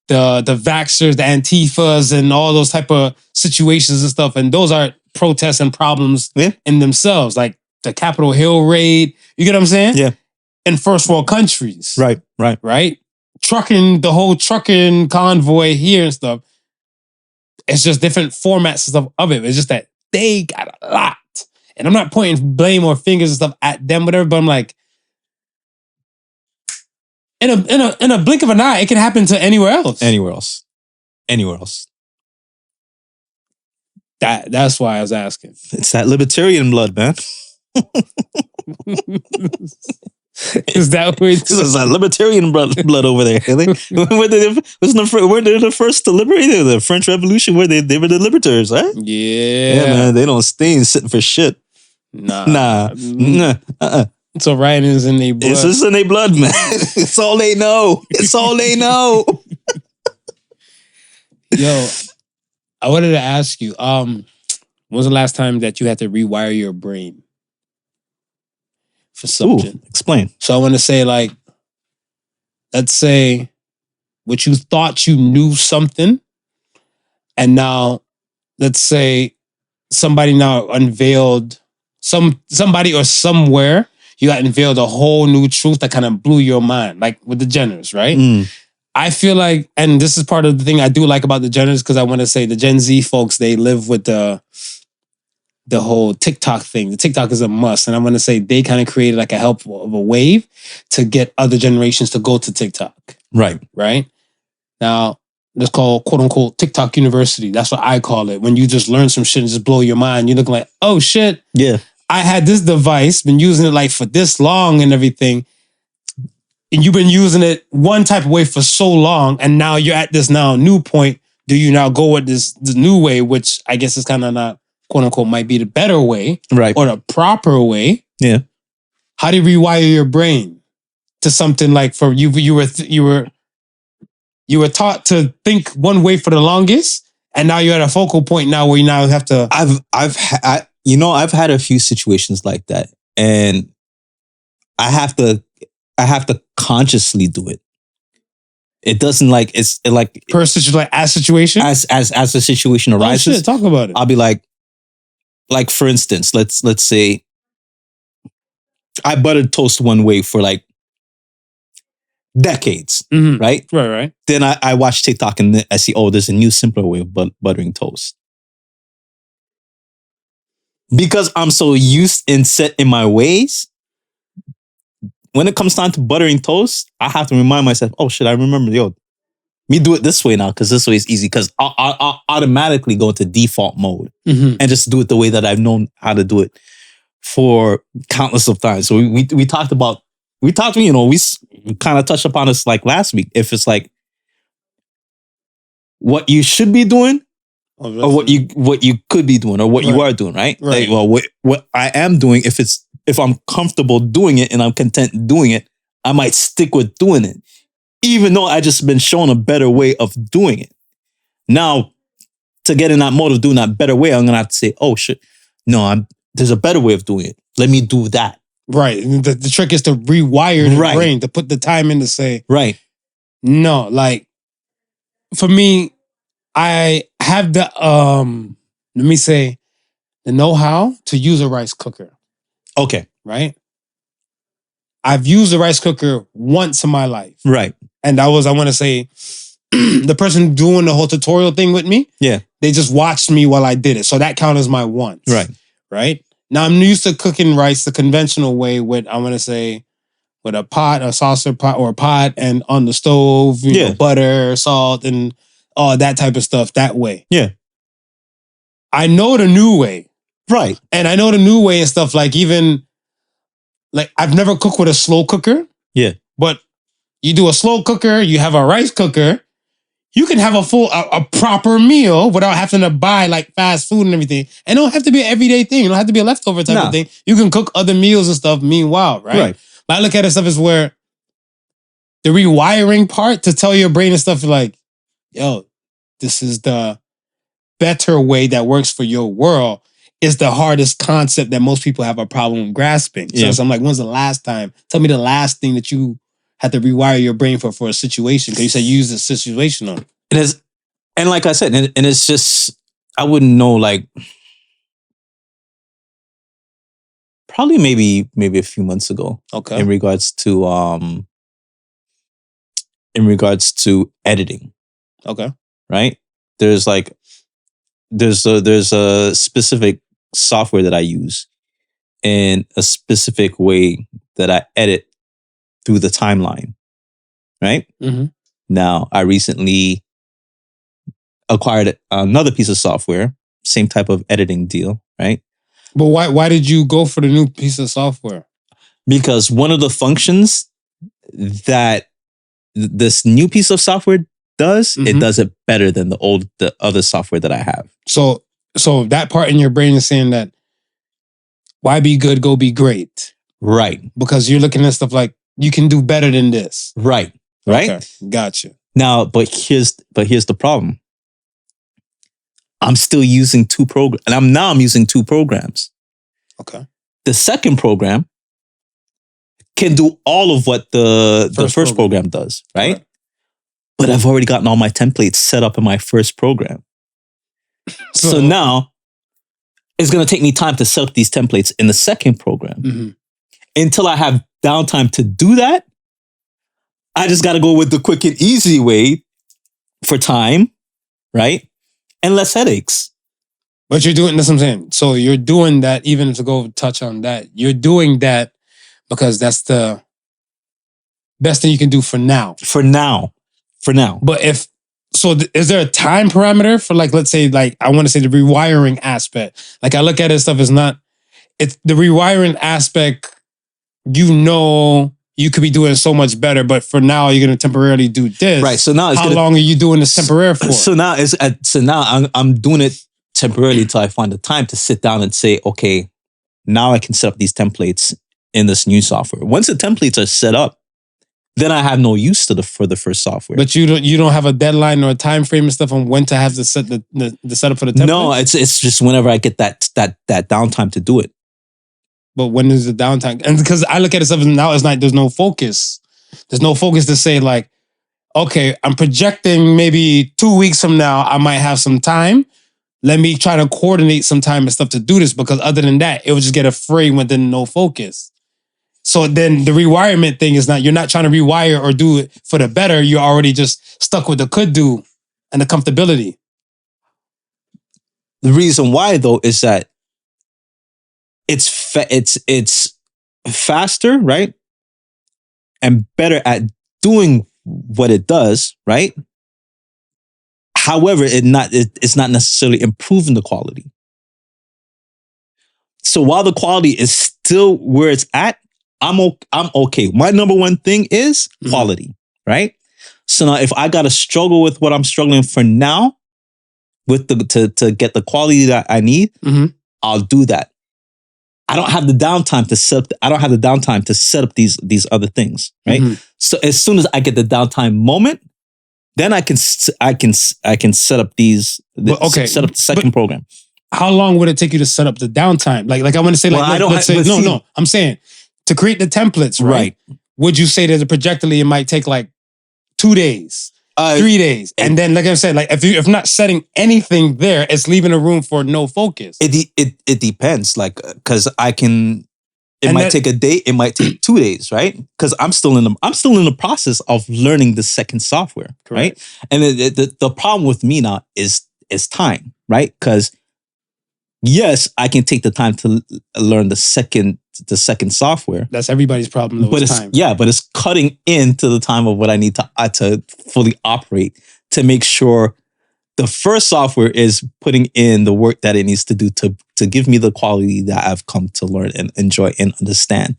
the Vaxxers, the Antifas, and all those type of situations and stuff. And those are protests and problems in themselves. Like the Capitol Hill raid, you get what I'm saying? Yeah. In first world countries. Right. The whole trucking convoy here and stuff. It's just different formats and stuff of it. It's just that they got a lot. And I'm not pointing blame or fingers and stuff at them, whatever, but I'm like, in a blink of an eye, it can happen to anywhere else. That's why I was asking. It's that libertarian blood, man. Is that what it's that libertarian blood over there? Were they the first to liberate? The French Revolution, where they were the liberators, right? Yeah, man. They ain't sitting for shit. Nah. So writing is in their blood. It's just in their blood, man. It's all they know. Yo, I wanted to ask you, when was the last time that you had to rewire your brain for something? Explain. So I want to say, like, let's say what you thought you knew something, and now, let's say somebody now unveiled somebody or somewhere, you got unveiled a whole new truth that kind of blew your mind, like with the Jenners, right? I feel like, and this is part of the thing I do like about the Jenners, because I want to say the Gen Z folks, they live with the whole TikTok thing. The TikTok is a must. And I want to say they kind of created like a help of a wave to get other generations to go to TikTok. Right. Now, it's called, quote unquote, TikTok University. That's what I call it. When you just learn some shit and just blow your mind. You're looking like, oh shit. Yeah. I had this device, been using it like for this long and everything. And you've been using it one type of way for so long. And now you're at this new point. Do you now go with this new way, which I guess is kind of not, quote unquote, might be the better way. Right. Or the proper way. Yeah. How do you rewire your brain to something like, for you were taught to think one way for the longest, and now you're at a focal point now where you now have to. I've had a few situations like that, and I have to consciously do it. It doesn't like it's like per situation, like as situation as the situation arises. Oh, shit, talk about it. I'll be like for instance, let's say I buttered toast one way for like decades, right? Right. Then I watch TikTok and I see, there's a new simpler way of buttering toast. Because I'm so used and set in my ways, when it comes time to buttering toast, I have to remind myself, oh shit, I remember, me do it this way now because this way is easy because I'll automatically go into default mode Mm-hmm. and just do it the way that I've known how to do it for countless of times. So we talked, we kind of touched upon this like last week. If it's like what you should be doing or what you could be doing or what you are doing, right? Right. Like, well, what I am doing, if I'm comfortable doing it and I'm content doing it, I might stick with doing it, even though I just been shown a better way of doing it. Now, to get in that mode of doing that better way, I'm gonna have to say, oh shit, no, there's a better way of doing it. Let me do that. Right. The trick is to rewire the brain, to put the time in to say, right. No, like for me, I have the let me say the know-how to use a rice cooker. Okay. Right? I've used a rice cooker once in my life. Right. And that was, I want to say, the person doing the whole tutorial thing with me. Yeah. They just watched me while I did it. So that counts as my once. Right. Right? Now I'm used to cooking rice the conventional way with, I want to say, with a pot, a saucer pot, or a pot, and on the stove, you know, butter, salt, and all that type of stuff that way. Yeah. I know the new way. Right. And I know the new way and stuff, like even, like I've never cooked with a slow cooker. Yeah. But you do a slow cooker, you have a rice cooker, you can have a proper meal without having to buy like fast food and everything. And it don't have to be an everyday thing. It don't have to be a leftover type of thing. You can cook other meals and stuff meanwhile, right? Right. But I look at it stuff as where the rewiring part to tell your brain and stuff like, yo, this is the better way that works for your world is the hardest concept that most people have a problem grasping. So I'm like, when's the last time? Tell me the last thing that you had to rewire your brain for a situation. Because you said you use the situation on. It is, and like I said, and it's just, I wouldn't know, like, probably maybe a few months ago. Okay. In regards to editing. Okay. Right? There's a specific software that I use and a specific way that I edit through the timeline. Right? Mm-hmm. Now, I recently acquired another piece of software, same type of editing deal, right? But why did you go for the new piece of software? Because one of the functions that this new piece of software does, it does it better than the other software that I have. So that part in your brain is saying that why be good, go be great. Right. Because you're looking at stuff like you can do better than this. Right. Right. Okay. Gotcha. Now, but here's the problem. I'm still using two programs, and I'm using two programs. Okay. The second program can do all of what the first program does, right? But I've already gotten all my templates set up in my first program. So now it's going to take me time to set up these templates in the second program. Mm-hmm. Until I have downtime to do that, I just got to go with the quick and easy way for time, right? And less headaches. But you're doing, that's what I'm saying. So you're doing that, even to go touch on that, you're doing that because that's the best thing you can do for now. For now. But is there a time parameter for, like, let's say, like, I want to say the rewiring aspect. Like, I look at it, stuff is not, it's the rewiring aspect, you could be doing so much better, but for now you're going to temporarily do this. Right. So now how long are you doing this temporary for? So now I'm doing it temporarily till I find the time to sit down and say, okay, now I can set up these templates in this new software. Once the templates are set up, then I have no use for the first software. But you don't have a deadline or a time frame and stuff on when to have to set the setup for the template? No, it's just whenever I get that downtime to do it. But when is the downtime? And because I look at it, now it's like there's no focus. There's no focus to say, like, okay, I'm projecting maybe 2 weeks from now, I might have some time. Let me try to coordinate some time and stuff to do this, because other than that, it would just get afraid when there's no focus. So then the rewirement thing is not, you're not trying to rewire or do it for the better. You're already just stuck with the could do and the comfortability. The reason why, though, is that it's faster, right? And better at doing what it does, right? However, it's not necessarily improving the quality. So while the quality is still where it's at, I'm okay. My number one thing is quality, right? So now if I got to struggle with what I'm struggling for now, with to get the quality that I need, I'll do that. I don't have the downtime to set up. I don't have the downtime to set up these other things, right? So as soon as I get the downtime moment, then I can set up set up the second program. How long would it take you to set up the downtime? Like I want to say, I'm saying to create the templates, right? Would you say that projectually it might take like 2 days? 3 days. And then, like I said, like if not setting anything there, it's leaving a room for no focus. It depends. Like, cause it might take a day, it might take 2 days, right? Cause I'm still in the process of learning the second software. Correct. Right? And the problem with me now is time, right? Cause yes, I can take the time to learn the second software. That's everybody's problem, though. But it's cutting into the time of what I need to fully operate to make sure the first software is putting in the work that it needs to do to give me the quality that I've come to learn and enjoy and understand.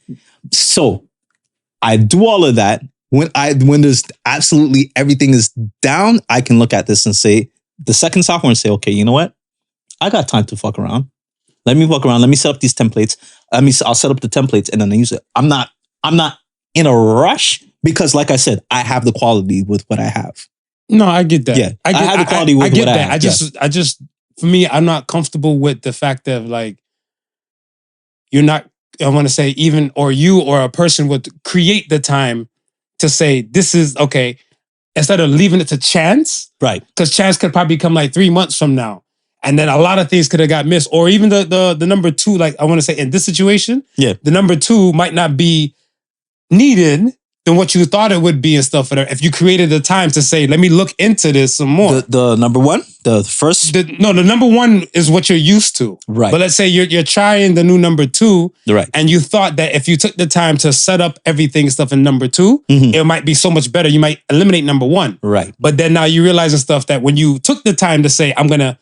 So I do all of that. When there's absolutely everything is down, I can look at this and say the second software and say, okay, you know what? I got time to fuck around. Let me walk around. Let me set up these templates. I'll set up the templates and then I use it. I'm not in a rush because, like I said, I have the quality with what I have. No, I get that. Yeah, I have the quality with what I have. I just, for me, I'm not comfortable with the fact that like you're not. I want to say even or you or a person would create the time to say this is okay instead of leaving it to chance, right? Because chance could probably come like 3 months from now. And then a lot of things could have got missed. Or even the number 2, like I want to say in this situation, the number 2 might not be needed than what you thought it would be and stuff. If you created the time to say, let me look into this some more. The number 1? The first? The number 1 is what you're used to. Right. But let's say you're trying the new number 2. Right. And you thought that if you took the time to set up everything and stuff in number 2, it might be so much better. You might eliminate number 1. Right. But then now you realize and stuff that when you took the time to say, I'm going to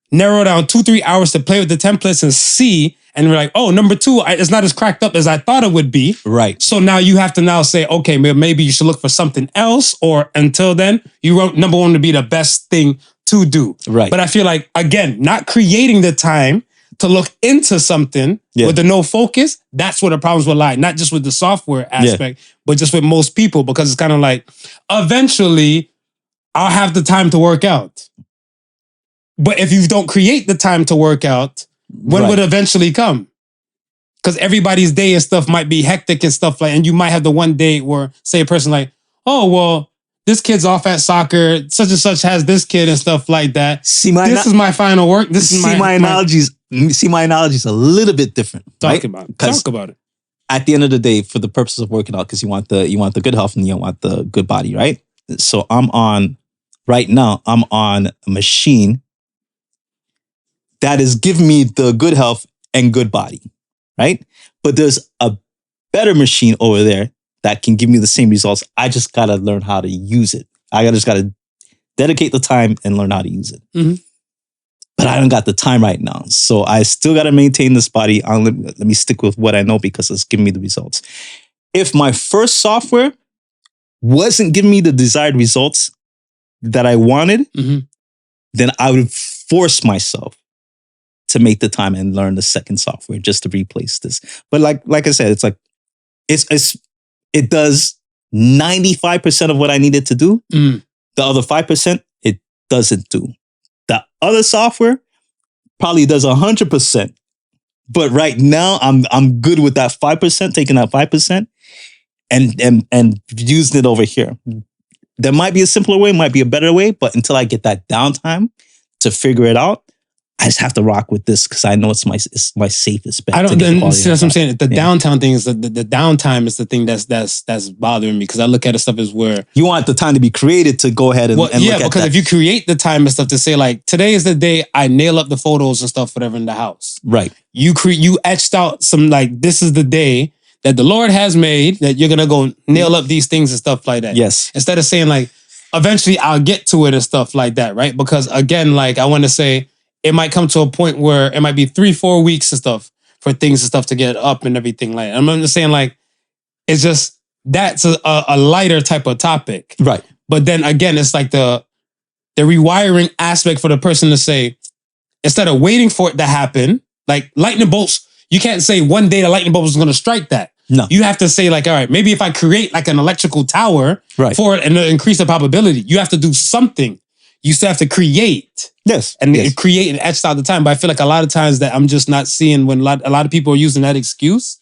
narrow down 2-3 hours to play with the templates and see, and we're like, oh, number 2, it's not as cracked up as I thought it would be. Right. So now you have to now say, okay, maybe you should look for something else, or until then, you wrote number 1 to be the best thing to do. Right. But I feel like, again, not creating the time to look into something with the no focus, that's where the problems will lie. Not just with the software aspect, but just with most people, because it's kind of like, eventually, I'll have the time to work out. But if you don't create the time to work out, when would it eventually come? Because everybody's day and stuff might be hectic and stuff like, and you might have the one day where, say, a person like, oh, well, this kid's off at soccer, such and such has this kid and stuff like that. This is my final work. My analogy's a little bit different. Talk about it. At the end of the day, for the purpose of working out, because you want the good health and you want the good body, right? So right now, I'm on a machine that is giving me the good health and good body, right? But there's a better machine over there that can give me the same results. I just got to learn how to use it. I just got to dedicate the time and learn how to use it. But I don't got the time right now. So I still got to maintain this body. Let me stick with what I know because it's giving me the results. If my first software wasn't giving me the desired results that I wanted, then I would force myself to make the time and learn the second software just to replace this. But like I said, it's like it does 95% of what I needed to do. The other 5% it doesn't do. The other software probably does 100%. But right now I'm good with that 5%, taking that 5% and using it over here. There might be a simpler way, might be a better way, but until I get that downtime to figure it out, I just have to rock with this because I know it's my safest bet. That's what I'm saying. The downtown thing is the downtime is the thing that's bothering me because I look at it stuff as where you want the time to be created to go ahead and look at that. Because if you create the time and stuff to say like today is the day I nail up the photos and stuff whatever in the house. Right. You etched out some like this is the day that the Lord has made that you're gonna go nail up these things and stuff like that. Yes. Instead of saying like eventually I'll get to it and stuff like that, right? Because again, like I want to say, it might come to a point where it might be 3-4 weeks and stuff for things and stuff to get up and everything like that. I'm just saying, like, it's just, that's a lighter type of topic. Right. But then again, it's like the rewiring aspect for the person to say, instead of waiting for it to happen, like lightning bolts, you can't say one day the lightning bolt is going to strike that. No. You have to say, like, all right, maybe if I create like an electrical tower for it and increase the probability, you have to do something. You still have to create. Yes. And create and etch out the time. But I feel like a lot of times that I'm just not seeing when a lot of people are using that excuse.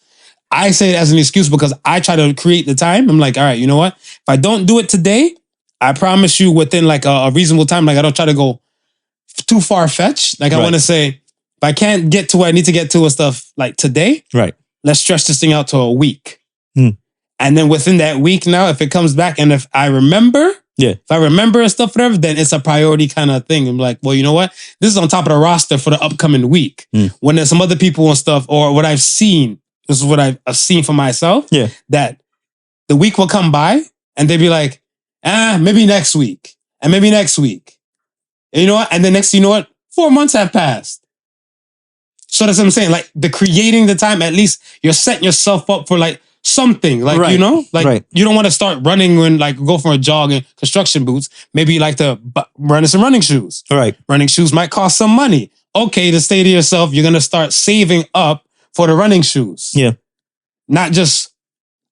I say it as an excuse because I try to create the time. I'm like, all right, you know what? If I don't do it today, I promise you within like a reasonable time, like I don't try to go too far-fetched. Like I want to say, if I can't get to where I need to get to and stuff like today, let's stretch this thing out to a week. And then within that week now, if it comes back and if I remember, if I remember and stuff, whatever, then it's a priority kind of thing. I'm like, well, you know what? This is on top of the roster for the upcoming week. When there's some other people and stuff, or what I've seen, this is what I've seen for myself, that the week will come by and they'd be like, maybe next week. And maybe next week. And you know what? And then next, you know what? 4 months have passed. So that's what I'm saying. Like the creating the time, at least you're setting yourself up for like something. Like, you know, like you don't want to start running when like go for a jog in construction boots. Maybe you like to run in some running shoes. Running shoes might cost some money. Okay, to say to yourself, you're going to start saving up for the running shoes. Not just,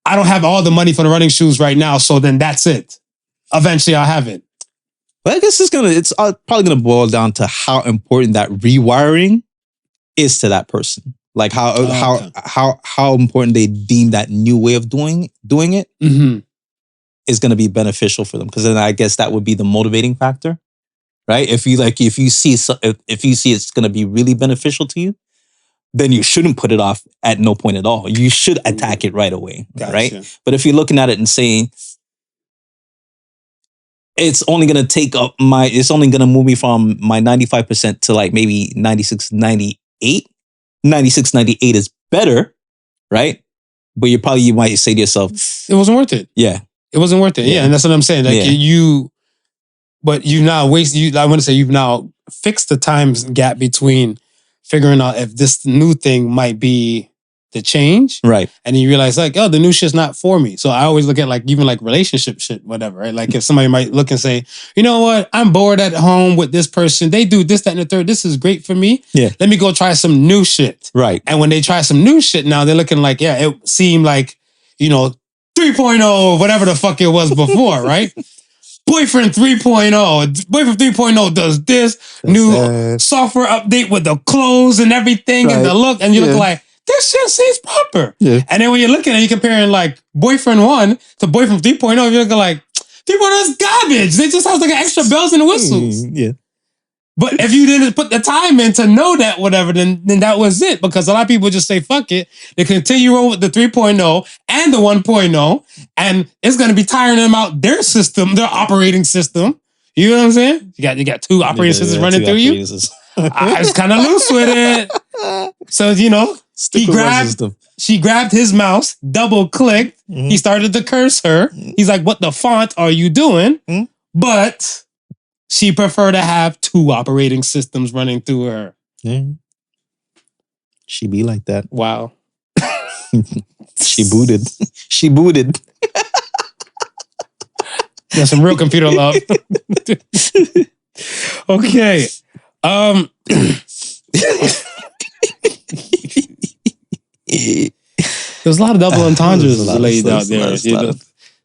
I don't have all the money for the running shoes right now, so then that's it. Eventually I'll have it. But I guess it's probably going to boil down to how important that rewiring is to that person. Like how important they deem that new way of doing it is going to be beneficial for them. Because then I guess that would be the motivating factor, right? If you see it's going to be really beneficial to you, then you shouldn't put it off at no point at all. You should attack it right away, right? But if you're looking at it and saying, it's only going to it's only going to move me from my 95% to like maybe 96, 98. 96, 98 is better, right? But you might say to yourself, it wasn't worth it. Yeah. It wasn't worth it. Yeah. And that's what I'm saying. Like I want to say you've now fixed the time gap between figuring out if this new thing might be the change. Right. And you realize like, oh, the new shit's not for me. So I always look at like, even like relationship shit, whatever, right? Like if somebody might look and say, you know what? I'm bored at home with this person. They do this, that, and the third. This is great for me. Yeah. Let me go try some new shit. Right. And when they try some new shit now, they're looking like, yeah, it seemed like, 3.0, whatever the fuck it was before, right? Boyfriend 3.0. Boyfriend 3.0 does this new software update with the clothes and everything and the look. And you look like, this shit seems proper. Yeah. And then when you're looking at it, you're comparing like Boyfriend 1 to Boyfriend 3.0, you're looking like, 3.0 is garbage. They just have like extra bells and whistles. Yeah. But if you didn't put the time in to know that, whatever, then that was it. Because a lot of people just say, fuck it. They continue on with the 3.0 and the 1.0. And it's going to be tiring them out their system, their operating system. You know what I'm saying? You got two operating systems running through you. I was kind of loose with it. So, she grabbed his mouse, double clicked. He started to curse her. He's like, what the font are you doing? But she preferred to have two operating systems running through her. Yeah. She be like that. Wow. She booted. She booted. That's some real computer love. Okay. There's a lot of double entendres laid out there.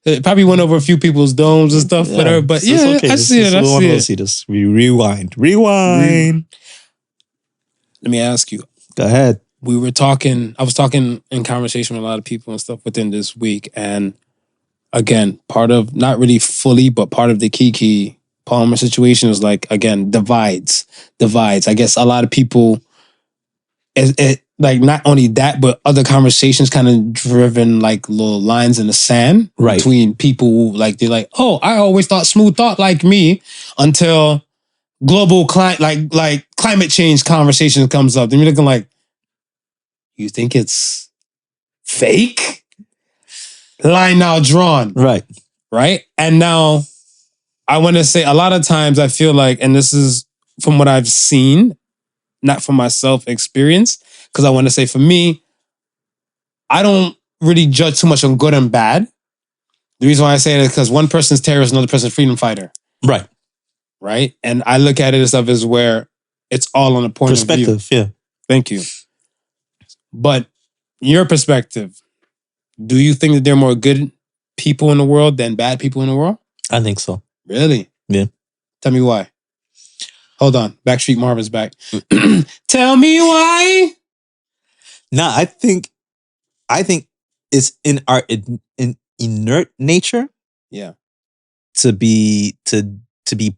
It probably went over a few people's domes and stuff, whatever. But I see it. I see this. We rewind. Let me ask you. Go ahead. I was talking in conversation with a lot of people and stuff within this week. And again, part of, not really fully, but part of the Keke Palmer situation is like, again, divides. I guess a lot of people, like not only that, but other conversations kind of driven like little lines in the sand between people who like, they're like, oh, I always thought Smooth thought like me until global climate change conversation comes up. Then you're looking like, you think it's fake? Line now drawn. Right. And now I want to say a lot of times I feel like, and this is from what I've seen, not from myself experience, because I want to say for me, I don't really judge too much on good and bad. The reason why I say it is because one person's terrorist, another person's freedom fighter. Right. Right? And I look at it as stuff as where it's all on a point of view. Perspective, yeah. Thank you. But your perspective, do you think that there are more good people in the world than bad people in the world? I think so. Really? Yeah. Tell me why. Hold on. Backstreet Marvin's back. Tell me why. Nah, I think it's in our inert nature. Yeah. To be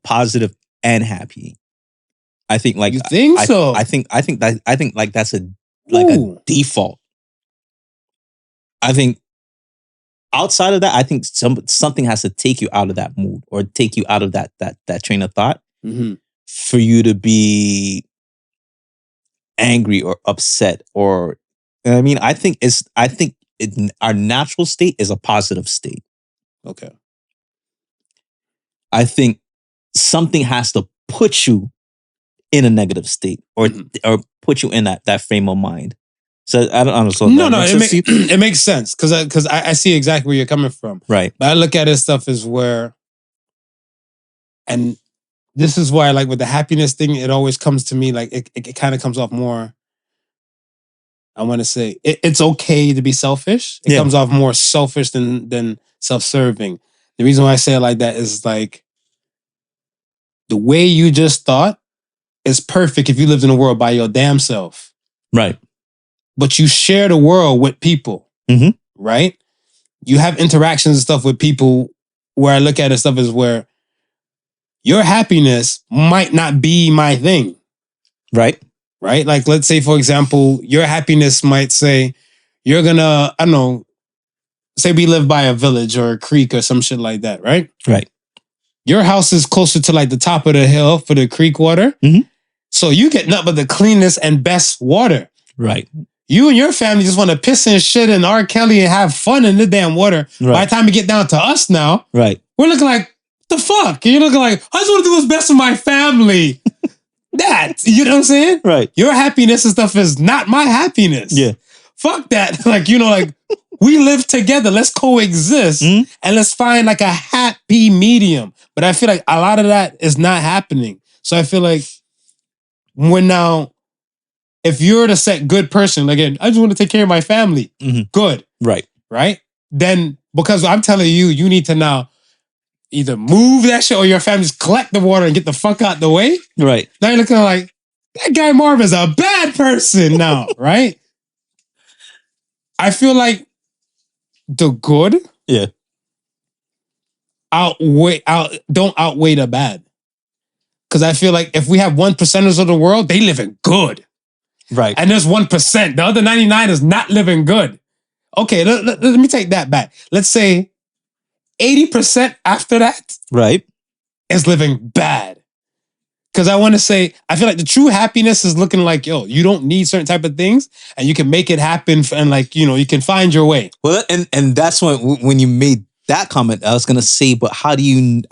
positive and happy. I think like you think so. I think like that's a default. I think outside of that, I think something has to take you out of that mood or take you out of that train of thought for you to be angry or upset or, you know what I mean? I think our natural state is a positive state. Okay. I think something has to put you in a negative state or put you in that frame of mind. So I don't know. No, it makes sense because I see exactly where you're coming from. Right. But I look at it stuff as where, and this is why like with the happiness thing, it always comes to me like it kind of comes off more. I want to say it's okay to be selfish. It comes off more selfish than self-serving. The reason why I say it like that is like the way you just thought is perfect if you lived in a world by your damn self. Right. But you share the world with people. Right? You have interactions and stuff with people where I look at it stuff as where your happiness might not be my thing. Right. Right? Like, let's say, for example, your happiness might say, you're gonna, I don't know, say we live by a village or a creek or some shit like that, right? Right. Your house is closer to like the top of the hill for the creek water. So you get nothing but the cleanest and best water. Right. You and your family just want to piss and shit in R. Kelly and have fun in the damn water. Right. By the time you get down to us now, right, we're looking like, the fuck? And you're looking like, I just want to do what's best for my family. That, you know what I'm saying? Right. Your happiness and stuff is not my happiness. Yeah. Fuck that. Like, you know, like, we live together. Let's coexist and let's find like a happy medium. But I feel like a lot of that is not happening. So I feel like when now, if you're the set good person, again, I just want to take care of my family. Good. Right. Right? Then, because I'm telling you, you need to now either move that shit or your family just collect the water and get the fuck out the way. Right. Now you're looking like, that guy Marv is a bad person now, right? I feel like the good don't outweigh the bad. Because I feel like if we have 1%ers of the world, they living good. Right. And there's 1%. The other 99 is not living good. Okay, let me take that back. Let's say 80% after that is living bad. Because I want to say, I feel like the true happiness is looking like, yo, you don't need certain type of things and you can make it happen and like, you know, you can find your way. Well, and that's when you made that comment, I was going to say, but how do you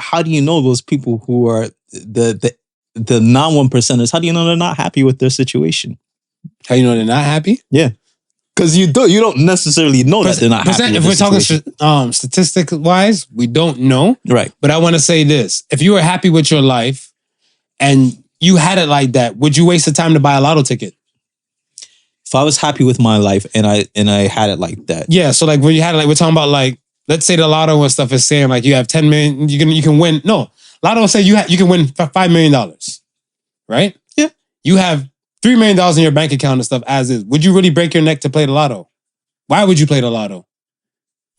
know those people who are the non-1%ers, how do you know they're not happy with their situation? How you know they're not happy? Yeah. Because you don't necessarily know that they're not happy. If we're talking statistics-wise, we don't know. Right. But I want to say this. If you were happy with your life and you had it like that, would you waste the time to buy a lotto ticket? If I was happy with my life and I had it like that. Yeah, so like when you had it, like we're talking about like, let's say the lotto and stuff is saying like you have 10 million, you can win. No, lotto will say you can win $5 million. Right? Yeah. You have $3 million in your bank account and stuff as is. Would you really break your neck to play the lotto? Why would you play the lotto?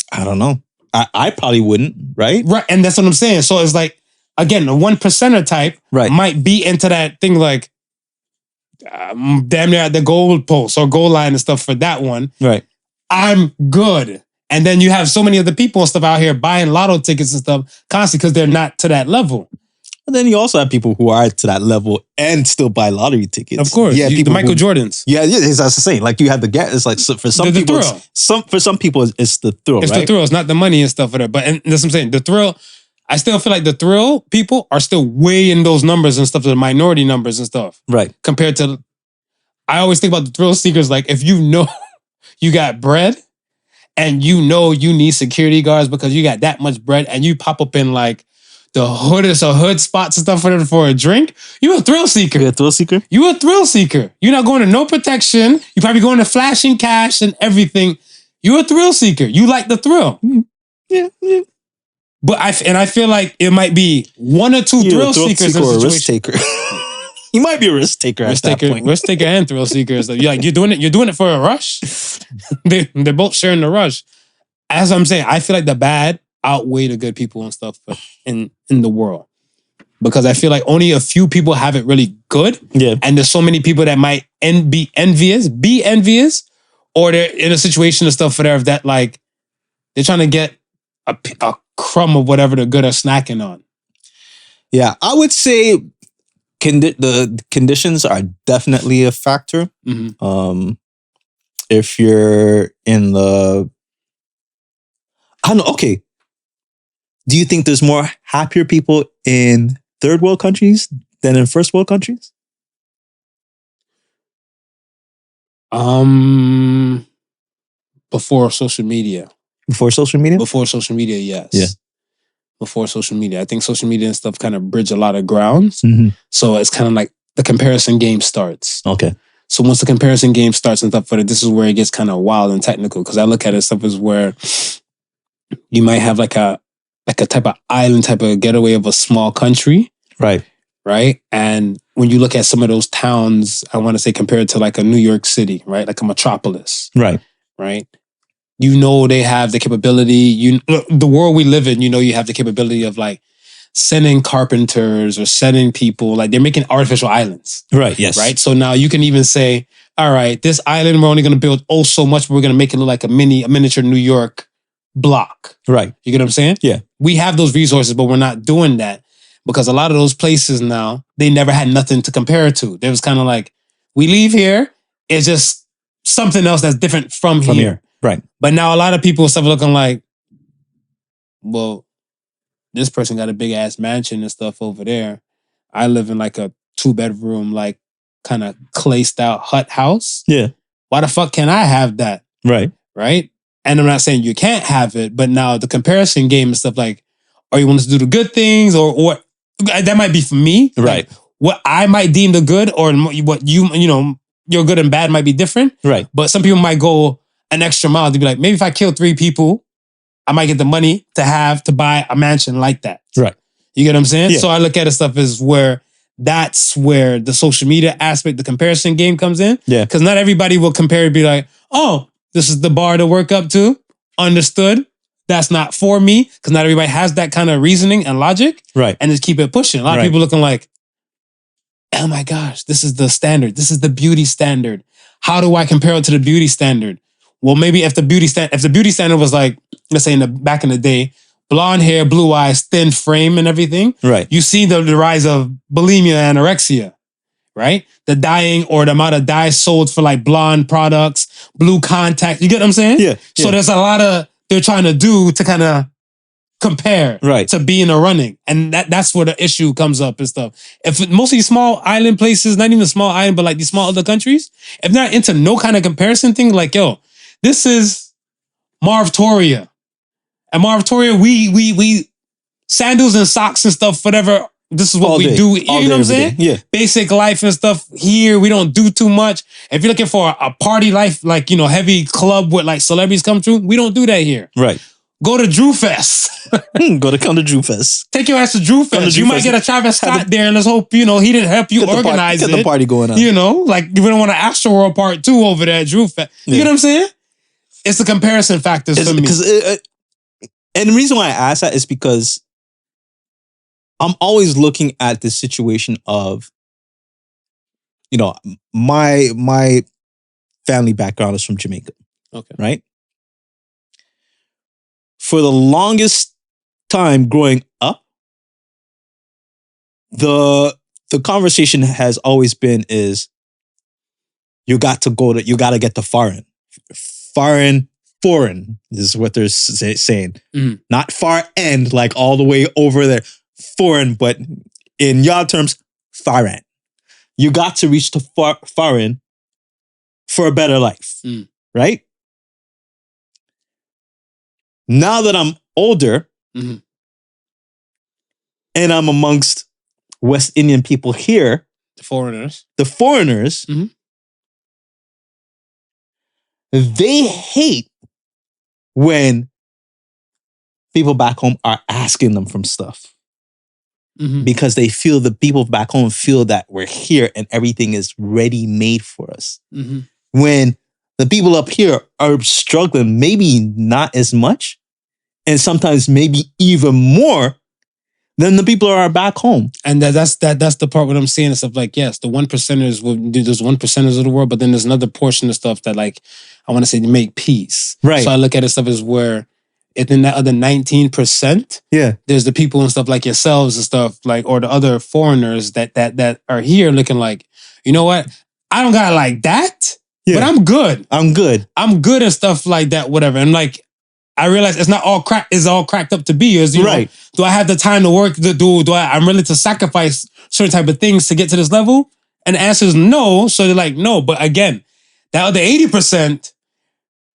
I don't know. I probably wouldn't, right? Right, and that's what I'm saying. So it's like, again, the 1%er type might be into that thing like damn near at the goal post or goal line and stuff for that one. Right. I'm good. And then you have so many other people and stuff out here buying lotto tickets and stuff constantly because they're not to that level. And then you also have people who are to that level and still buy lottery tickets. Of course, yeah, the Michael Jordans. Yeah, it's the same. Like you have the gas. It's like for some people, for some people, it's the thrill. It's right? the thrill. It's not the money and stuff for that. But and that's what I'm saying. The thrill. I still feel like the thrill people are still way in those numbers and stuff, the minority numbers and stuff. Right. Compared to, I always think about the thrill seekers, like if you know you got bread and you know you need security guards because you got that much bread and you pop up in like the hood spots and stuff for a drink, you a thrill seeker. You're a thrill seeker? You a thrill seeker. You're not going to no protection. You probably going to flashing cash and everything. You a thrill seeker. You like the thrill. Yeah. But I feel like it might be one or two thrill seekers or a risk taker. You might be a risk taker at that point. Risk taker and thrill seekers. You're doing it for a rush. They're both sharing the rush. As I'm saying, I feel like the bad outweigh the good people and stuff in the world. Because I feel like only a few people have it really good. Yeah. And there's so many people that might be envious, or they're in a situation and stuff whatever that like they're trying to get a crumb of whatever the good are snacking on. Yeah, I would say the conditions are definitely a factor. Mm-hmm. If you're in the, I don't know. Okay, do you think there's more happier people in third world countries than in first world countries? Before social media. Before social media? Before social media, yes. Yeah. Before social media. I think social media and stuff kind of bridge a lot of grounds. Mm-hmm. So it's kind of like the comparison game starts. Okay. So once the comparison game starts and stuff, but this is where it gets kind of wild and technical. Because I look at it, stuff is where you might have like a type of island, type of getaway of a small country. Right. Right. And when you look at some of those towns, I want to say compared to like a New York City, right? Like a metropolis. Right. Right. You know, they have the capability, the world we live in, you have the capability of like sending carpenters or sending people, like they're making artificial islands. Right. Yes. Right. So now you can even say, all right, this island, we're only going to build so much, but we're going to make it look like a miniature New York block. Right. You get what I'm saying? Yeah. We have those resources, but we're not doing that because a lot of those places now, they never had nothing to compare it to. There was kind of like, we leave here, it's just something else that's different from here. Right. But now a lot of people stuff looking like, well, this person got a big ass mansion and stuff over there. I live in like a 2-bedroom, like kind of clay style hut house. Yeah. Why the fuck can't I have that? Right. Right. And I'm not saying you can't have it, but now the comparison game and stuff like, are you want to do the good things or that might be for me. Right. Like, what I might deem the good or what your good and bad might be different. Right. But some people might go an extra mile to be like, maybe if I kill 3 people, I might get the money to buy a mansion like that. Right. You get what I'm saying? Yeah. So I look at it stuff as that's where the social media aspect, the comparison game comes in. Yeah. Because not everybody will compare and be like, oh, this is the bar to work up to. Understood. That's not for me. Because not everybody has that kind of reasoning and logic. Right. And just keep it pushing. A lot of people looking like, oh my gosh, this is the standard. This is the beauty standard. How do I compare it to the beauty standard? Well, maybe if the beauty standard was like, let's say back in the day, blonde hair, blue eyes, thin frame and everything. Right. You see the rise of bulimia and anorexia, right? The dyeing or the amount of dye sold for like blonde products, blue contact. You get what I'm saying? Yeah. So there's a lot of they're trying to do to kind of compare to be in the running. And that's where the issue comes up and stuff. If most of these small island places, not even small island, but like these small other countries, if they're not into no kind of comparison thing, like, yo, this is Marvtoria. At Marvtoria, we sandals and socks and stuff, whatever. This is what we do. You know what I'm saying? Yeah. Basic life and stuff here. We don't do too much. If you're looking for a party life, like, heavy club with like celebrities come through, we don't do that here. Right. Go to Drew Fest. Go to Drew Fest. Take your ass to Drew Fest. You might get a Travis Scott there, and let's hope, he didn't help you organize it. Get the party going on. Like we don't want an Astroworld Part 2 over there at Drew Fest. You know what I'm saying? It's the comparison factors for me. And the reason why I ask that is because I'm always looking at the situation of, my family background is from Jamaica. Okay. Right? For the longest time growing up, the conversation has always been is you got to get the foreign foreign is what they're saying. Mhm. Not far end, like all the way over there. Foreign, but in y'all terms, foreign. You got to reach to foreign for a better life, right? Now that I'm older Mhm. and I'm amongst West Indian people here, The foreigners. Mhm. They hate when people back home are asking them from stuff. Mhm. Because they feel the people back home feel that we're here and everything is ready made for us. Mhm. When the people up here are struggling, maybe not as much, and sometimes maybe even more than the people who are back home. And that's the part what I'm saying and stuff like, yes, the 1%ers will do those 1%ers of the world, but then there's another portion of stuff that like, I want to say to make peace. Right. So I look at it stuff as where in that other 19%, there's the people and stuff like yourselves and stuff like, or the other foreigners that are here looking like, you know what? I don't got it like that, but I'm good. I'm good and stuff like that, whatever. And like, I realize it's not all cracked up to be. Is you know, do I have the time to work? I'm willing to sacrifice certain type of things to get to this level? And the answer is no. So they're like, no. But again, that other 80%,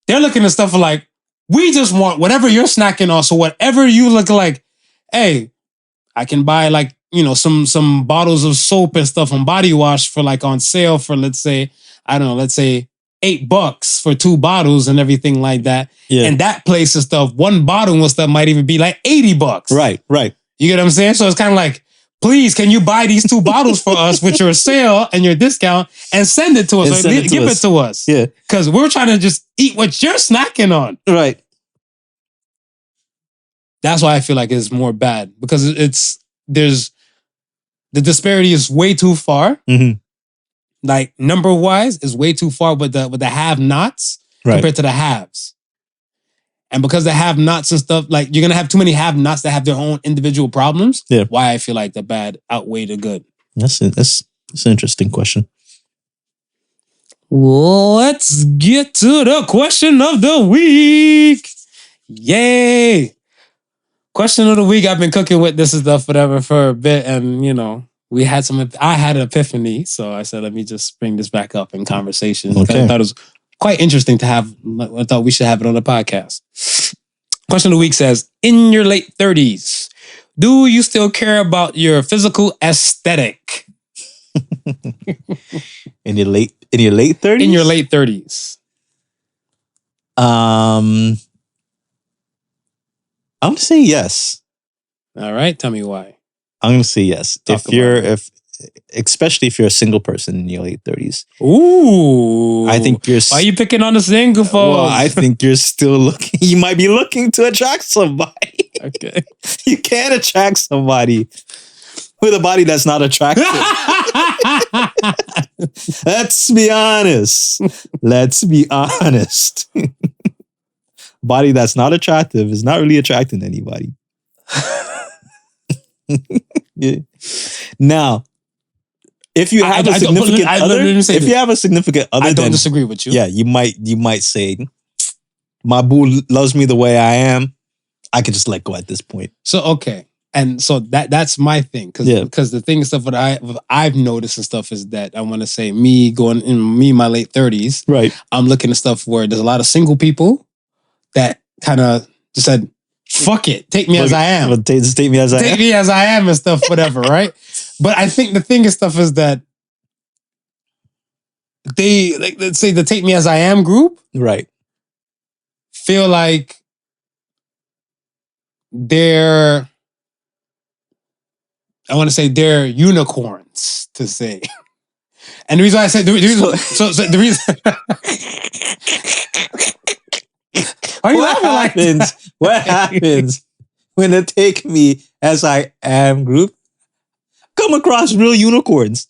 they're looking at stuff like, we just want whatever you're snacking on. So whatever you look like, hey, I can buy like, you know, some bottles of soap and stuff and body wash for like on sale for, let's say $8 for 2 bottles and everything like that. Yeah. And that place and stuff, one bottle and stuff might even be like $80. Right. You get what I'm saying? So it's kind of like, please, can you buy these 2 bottles for us with your sale and your discount and send it to us? Or give it to us. Yeah. Because we're trying to just eat what you're snacking on. Right. That's why I feel like it's more bad. Because the disparity is way too far. Mm-hmm. Like number wise is way too far with the have-nots compared to the haves. And because the have-nots and stuff, like you're gonna have too many have-nots that have their own individual problems. Yeah. Why I feel like the bad outweigh the good. That's an interesting question. Let's get to the question of the week. Yay! Question of the week. I've been cooking with this stuff, whatever, for a bit, and you know. I had an epiphany, so I said, let me just bring this back up in conversation. Okay. I thought it was quite interesting to have. I thought we should have it on the podcast. Question of the week says, in your late 30s, do you still care about your physical aesthetic? In your late 30s? In your late 30s. I'm going to say yes. All right. Tell me why. I'm going to say yes. Especially if you're a single person in your late 30s. Ooh. I think you're... Why are you picking on the single folks? Well, I think you're still looking... You might be looking to attract somebody. Okay. You can't attract somebody with a body that's not attractive. Let's be honest. Body that's not attractive is not really attracting anybody. Yeah. Now, if you have a significant other, I don't disagree with you. Yeah, you might say, my boo loves me the way I am. I can just let go at this point. So okay, and so that's my thing because the thing stuff what I've noticed and stuff is that I want to say me in my late 30s. Right, I'm looking at stuff where there's a lot of single people that kind of just said, fuck it, take me as I am. Just take me as I am. Take me as I am and stuff, whatever, right? But I think the thing is stuff is that they, like, let's say the Take Me As I Am group, right, feel like they're unicorns, to say. And the reason I said the reason are you laughing? What happens when the Take Me As I Am group come across real unicorns?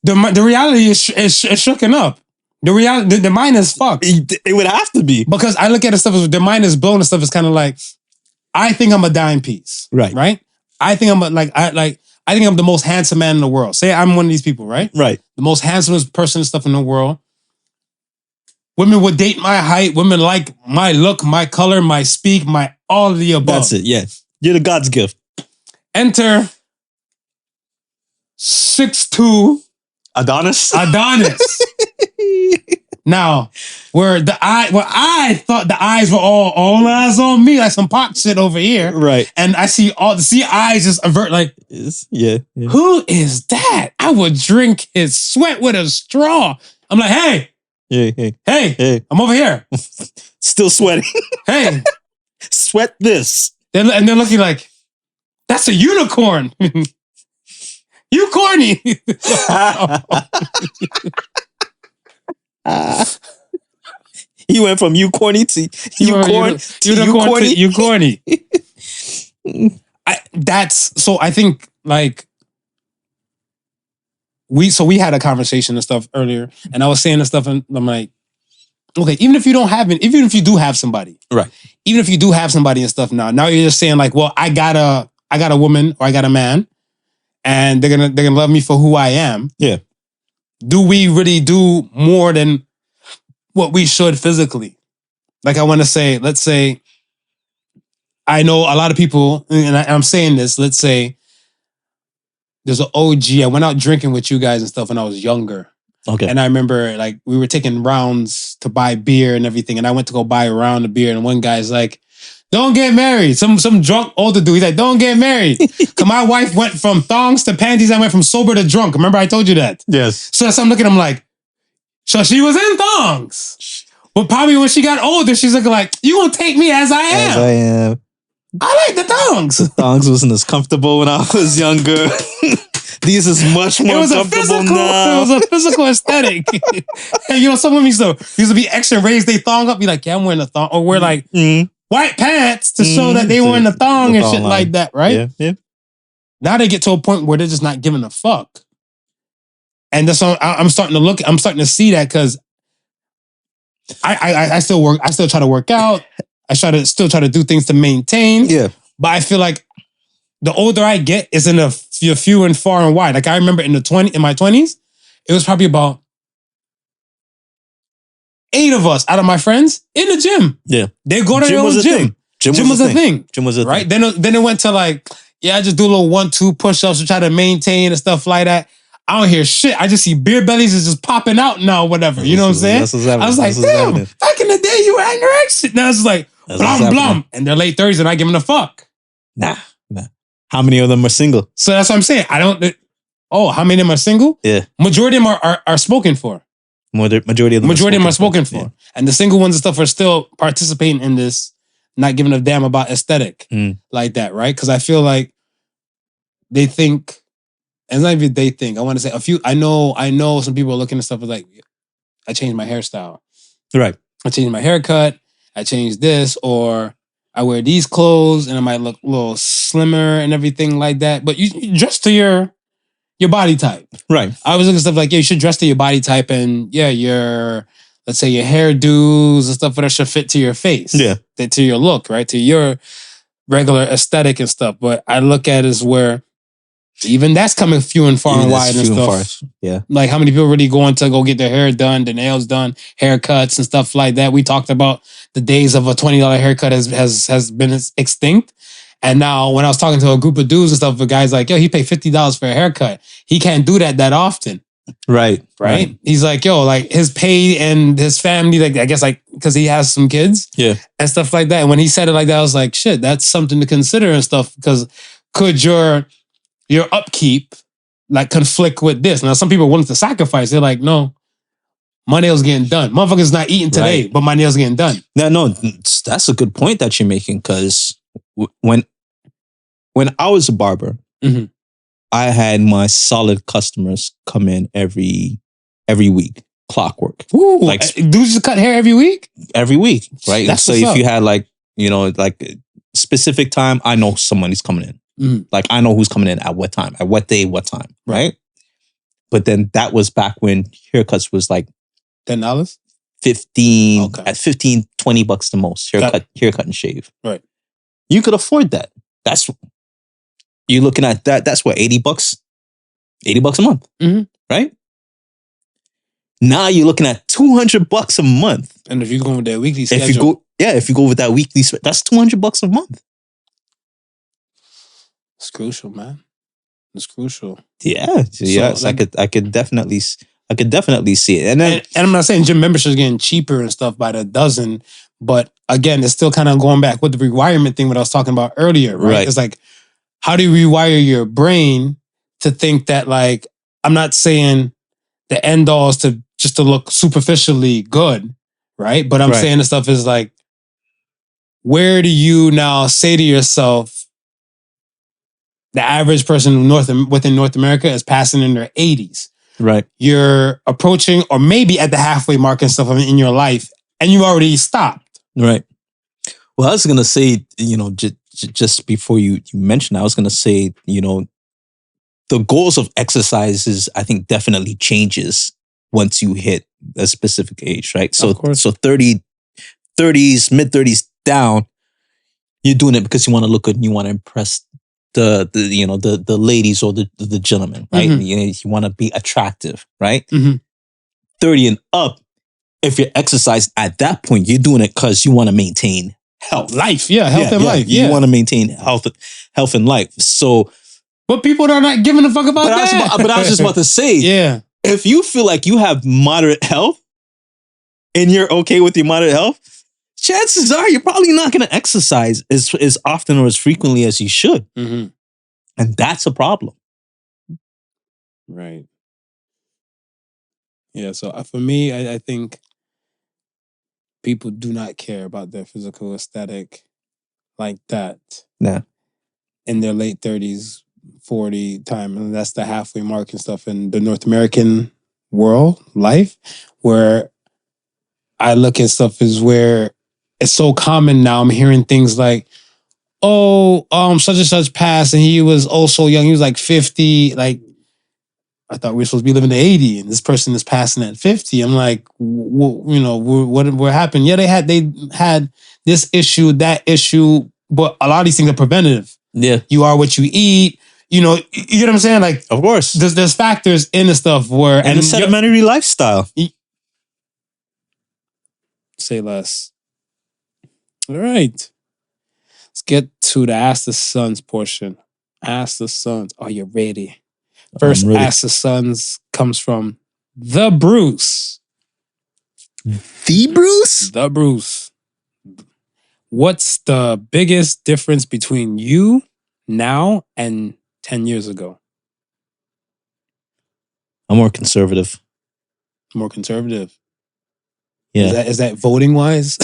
The reality is shooken up. The mind is fucked. It would have to be. Because I look at the stuff as the mind is blown and stuff is kind of like, I think I'm a dime piece. Right? I think I'm I think I'm the most handsome man in the world. Say I'm one of these people, right? Right. The most handsomest person and stuff in the world. Women would date my height. Women like my look, my color, my speak, my all of the above. That's it. Yeah, you're the God's gift. Enter 6'2" Adonis. Now, where I thought the eyes were all eyes on me, like some pop shit over here. Right. And I see eyes just avert like, yeah. Who is that? I would drink his sweat with a straw. I'm like, hey, hey, I'm over here. Still sweating. Hey. Sweat this. And they're looking like, that's a unicorn. You corny. You went from you corny to you corny. You corny. I think like we had a conversation and stuff earlier, and I was saying and stuff, and I'm like, okay, even if you do have somebody, right? Even if you do have somebody and stuff now you're just saying like, well, I got a woman or I got a man, and they're gonna love me for who I am. Yeah. Do we really do more than what we should physically? Like I want to say, let's say, I know a lot of people, and I'm saying this, let's say there's an OG. I went out drinking with you guys and stuff when I was younger. Okay. And I remember like we were taking rounds to buy beer and everything. And I went to go buy a round of beer. And one guy's like, don't get married. Some drunk older dude. He's like, don't get married. Cause my wife went from thongs to panties. I went from sober to drunk. Remember I told you that? Yes. So I'm looking at him like, so she was in thongs. But probably when she got older, she's looking like, you gonna take me as I am. As I am. I like the thongs. The thongs wasn't as comfortable when I was younger. These is much more comfortable now. It was a physical aesthetic. And some women used to be extra, raise their thong up, be like, yeah, I'm wearing a thong. Or wear like white pants to show that they were in the thong and shit like that, right? Yeah. Now they get to a point where they're just not giving a fuck. And that's what I'm starting to see that because I still work. I still try to work out. I still try to do things to maintain. Yeah. But I feel like the older I get, it's in a few and far and wide. Like I remember in my 20s, it was probably about 8 of us out of my friends in the gym. Yeah. They go to their own gym. Gym was a thing. Gym was a right? thing. Then it went to like, I just do a little 1-2 push-ups to try to maintain and stuff like that. I don't hear shit. I just see beer bellies is just popping out now, whatever. You know what I'm saying? I was like, damn, back in the day, you were anorexic. Now it's like, blum. And they're late 30s and not giving a fuck. Nah. How many of them are single? So that's what I'm saying. How many of them are single? Yeah. Majority of them are spoken for. Majority of them are spoken for. Yeah. And the single ones and stuff are still participating in this, not giving a damn about aesthetic like that, right? Because I feel like they think, and it's not even they think, I want to say I know some people are looking at stuff like, I changed my hairstyle. Right. I changed my haircut. I changed this, or I wear these clothes and I might look a little slimmer and everything like that. But you dress to your body type. Right. I was looking at stuff like, you should dress to your body type and let's say your hairdos and stuff that should fit to your face. Yeah. To your look, right? To your regular aesthetic and stuff. But I look at it as where even that's coming few and far and wide and stuff. Yeah. Like how many people really going to go get their hair done, their nails done, haircuts and stuff like that. We talked about the days of a $20 haircut has been extinct. And now when I was talking to a group of dudes and stuff, the guy's like, yo, he paid $50 for a haircut. He can't do that often. Right. He's like, yo, like his pay and his family, like I guess like because he has some kids, and stuff like that. And when he said it like that, I was like, shit, that's something to consider and stuff. Because could your upkeep like conflict with this? Now some people want to sacrifice. They're like, no, my nails getting done. Motherfuckers not eating today, but my nails getting done. No, that's a good point that you're making. Because when I was a barber. I had my solid customers come in every week, clockwork. Ooh, like dudes just cut hair every week? Every week, right? That's so if you had like specific time, I know somebody's coming in. Like I know who's coming in at what time, at what day, what time, right? But then that was back when haircuts was like $10? 15, at 15, $20 the most. Haircut and shave. Right. You could afford that. You're looking at that. That's what, $80? $80 a month, right? Now you're looking at $200 a month. And if you go with that weekly schedule, if you go with that weekly, that's $200 a month. It's crucial, man. It's crucial. Yeah, yes, like, I could definitely see it. And then, and I'm not saying gym memberships getting cheaper and stuff by the dozen, but again, it's still kind of going back with the rewirement thing, what I was talking about earlier, right? It's like, how do you rewire your brain to think that, like, I'm not saying the end all is to just to look superficially good, right? But I'm saying the stuff is like, where do you now say to yourself, the average person within North America is passing in their 80s. Right. You're approaching or maybe at the halfway mark and stuff in your life, and you already stopped. Right. Well, I was going to say, just before you mentioned, I was going to say, the goals of exercises, I think, definitely changes once you hit a specific age, right? So, so 30s, mid-30s down, you're doing it because you want to look good and you want to impress the ladies or the gentlemen, right? Mm-hmm. You want to be attractive, right? Mm-hmm. 30 and up, if you're exercising at that point, you're doing it because you want to maintain health. Life, health and life. You want to maintain health and life. So, but people are not giving a fuck about that. But I was just about to say, if you feel like you have moderate health and you're okay with your moderate health, chances are you're probably not going to exercise as often or as frequently as you should. Mm-hmm. And that's a problem. Right. Yeah, so for me, I think people do not care about their physical aesthetic like that. Yeah. In their late 30s, 40 time. And that's the halfway mark and stuff in the North American world, life, where I look at stuff is where it's so common now. I'm hearing things like, such and such passed and he was so young. He was like 50. Like, I thought we were supposed to be living to 80 and this person is passing at 50. I'm like, what happened? Yeah, they had this issue, that issue, but a lot of these things are preventative. Yeah. You are what you eat. You know what I'm saying? Like, of course. There's factors in the stuff where... And the sedimentary lifestyle. Say less. All right. Let's get to the Ask the Sons portion. Ask the Sons. Are you ready? First Ask the Sons comes from the Bruce. The Bruce? The Bruce. What's the biggest difference between you now and 10 years ago? I'm more conservative. More conservative? Yeah. Is that voting wise?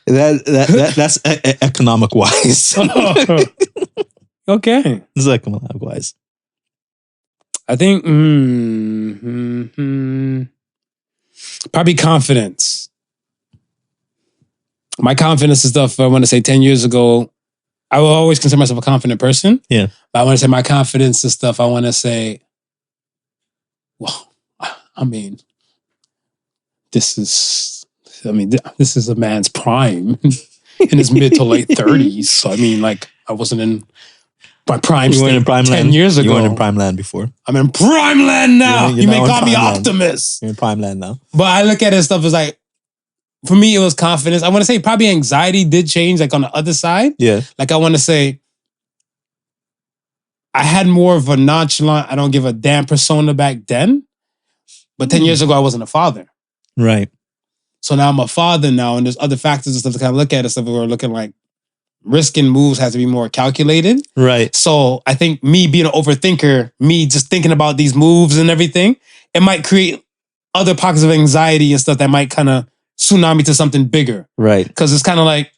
That's economic wise. Okay. It's economic wise. I think probably confidence. My confidence and stuff, I want to say 10 years ago, I will always consider myself a confident person. Yeah. But I want to say my confidence and stuff, I want to say, well, I mean, this is a man's prime in his mid to late 30s. So, I mean, like, I wasn't in my prime state 10 years ago. You weren't in prime land before. I'm in prime land now. You may call me optimist. You're in prime land now. But I look at it stuff as like, for me, it was confidence. I want to say probably anxiety did change, like on the other side. Yeah. Like I want to say, I had more of a nonchalant, I don't give a damn persona back then. But 10 years ago, I wasn't a father. Right. So now I'm a father now, and there's other factors and stuff to kind of look at. And stuff we're looking like risking moves has to be more calculated. Right. So I think me being an overthinker, me just thinking about these moves and everything, it might create other pockets of anxiety and stuff that might kind of tsunami to something bigger. Right. Because it's kind of like,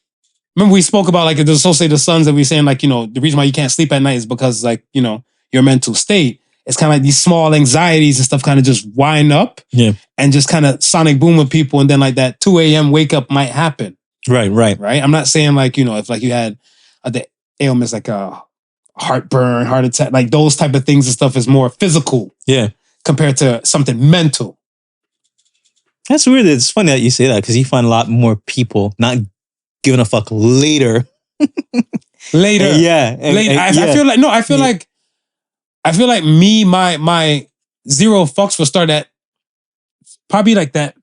remember we spoke about like the associated sons that we were saying like, the reason why you can't sleep at night is because like, your mental state. It's kind of like these small anxieties and stuff kind of just wind up and just kind of sonic boom with people. And then like that 2 a.m. wake up might happen. Right. I'm not saying like, if like you had the ailments like a heartburn, heart attack, like those type of things and stuff is more physical. Yeah. Compared to something mental. That's weird. It's funny that you say that because you find a lot more people not giving a fuck later. Later. Yeah. Later. I feel like I feel like my zero fucks will start at probably like that,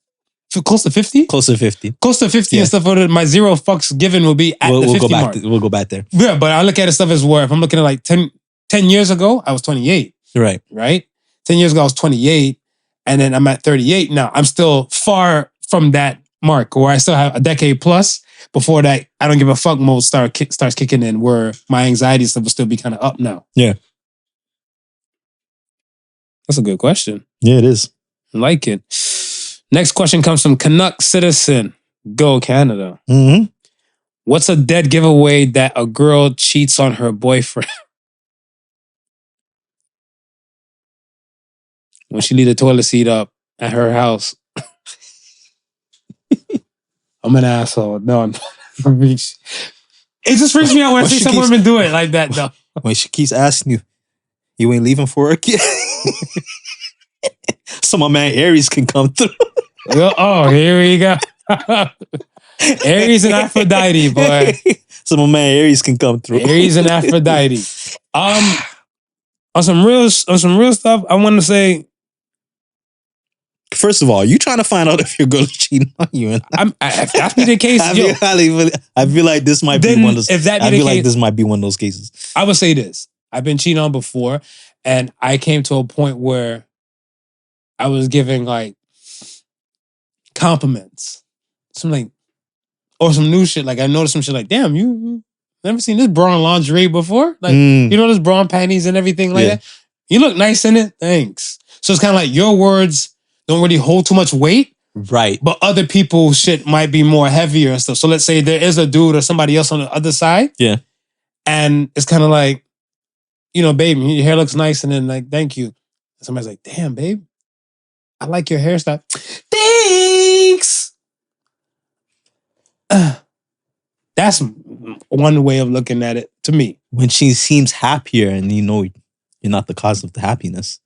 close to 50? Close to 50. Close to 50 and stuff. My zero fucks given will be at the 50 mark. We'll go back there. Yeah, but I look at it stuff as where if I'm looking at like 10 years ago, I was 28. Right. 10 years ago, I was 28. And then I'm at 38 now. I'm still far from that mark where I still have a decade plus. Before that, I don't give a fuck mode starts kicking in where my anxiety stuff will still be kind of up now. Yeah. That's a good question. Yeah, it is. I like it. Next question comes from Canuck Citizen. Go Canada. Mm-hmm. What's a dead giveaway that a girl cheats on her boyfriend? When she leave the toilet seat up at her house. I'm an asshole. No, I'm not. It just freaks me out when I see some women do it like that, though. When she keeps asking you ain't leaving for work yet? So my man Aries can come through. Oh, here we go. Aries and Aphrodite, boy. So my man Aries can come through. Aries and Aphrodite. On some real stuff, I want to say. First of all, you trying to find out if your girl is cheating on you? If that be the case, I feel like this might be one of those. This might be one of those cases. I would say this: I've been cheated on before, and I came to a point where I was giving like compliments, or some new shit. Like I noticed some shit. Like, damn, you never seen this bra and lingerie before? Like, you know, this bra and panties and everything like that. You look nice in it. Thanks. So it's kind of like your words don't really hold too much weight. Right. But other people's shit might be more heavier and stuff. So let's say there is a dude or somebody else on the other side. Yeah. And it's kind of like, you know, babe, your hair looks nice. And then like, thank you. And somebody's like, damn, babe, I like your hairstyle. Thanks. That's one way of looking at it to me. When she seems happier and you know you're not the cause of the happiness.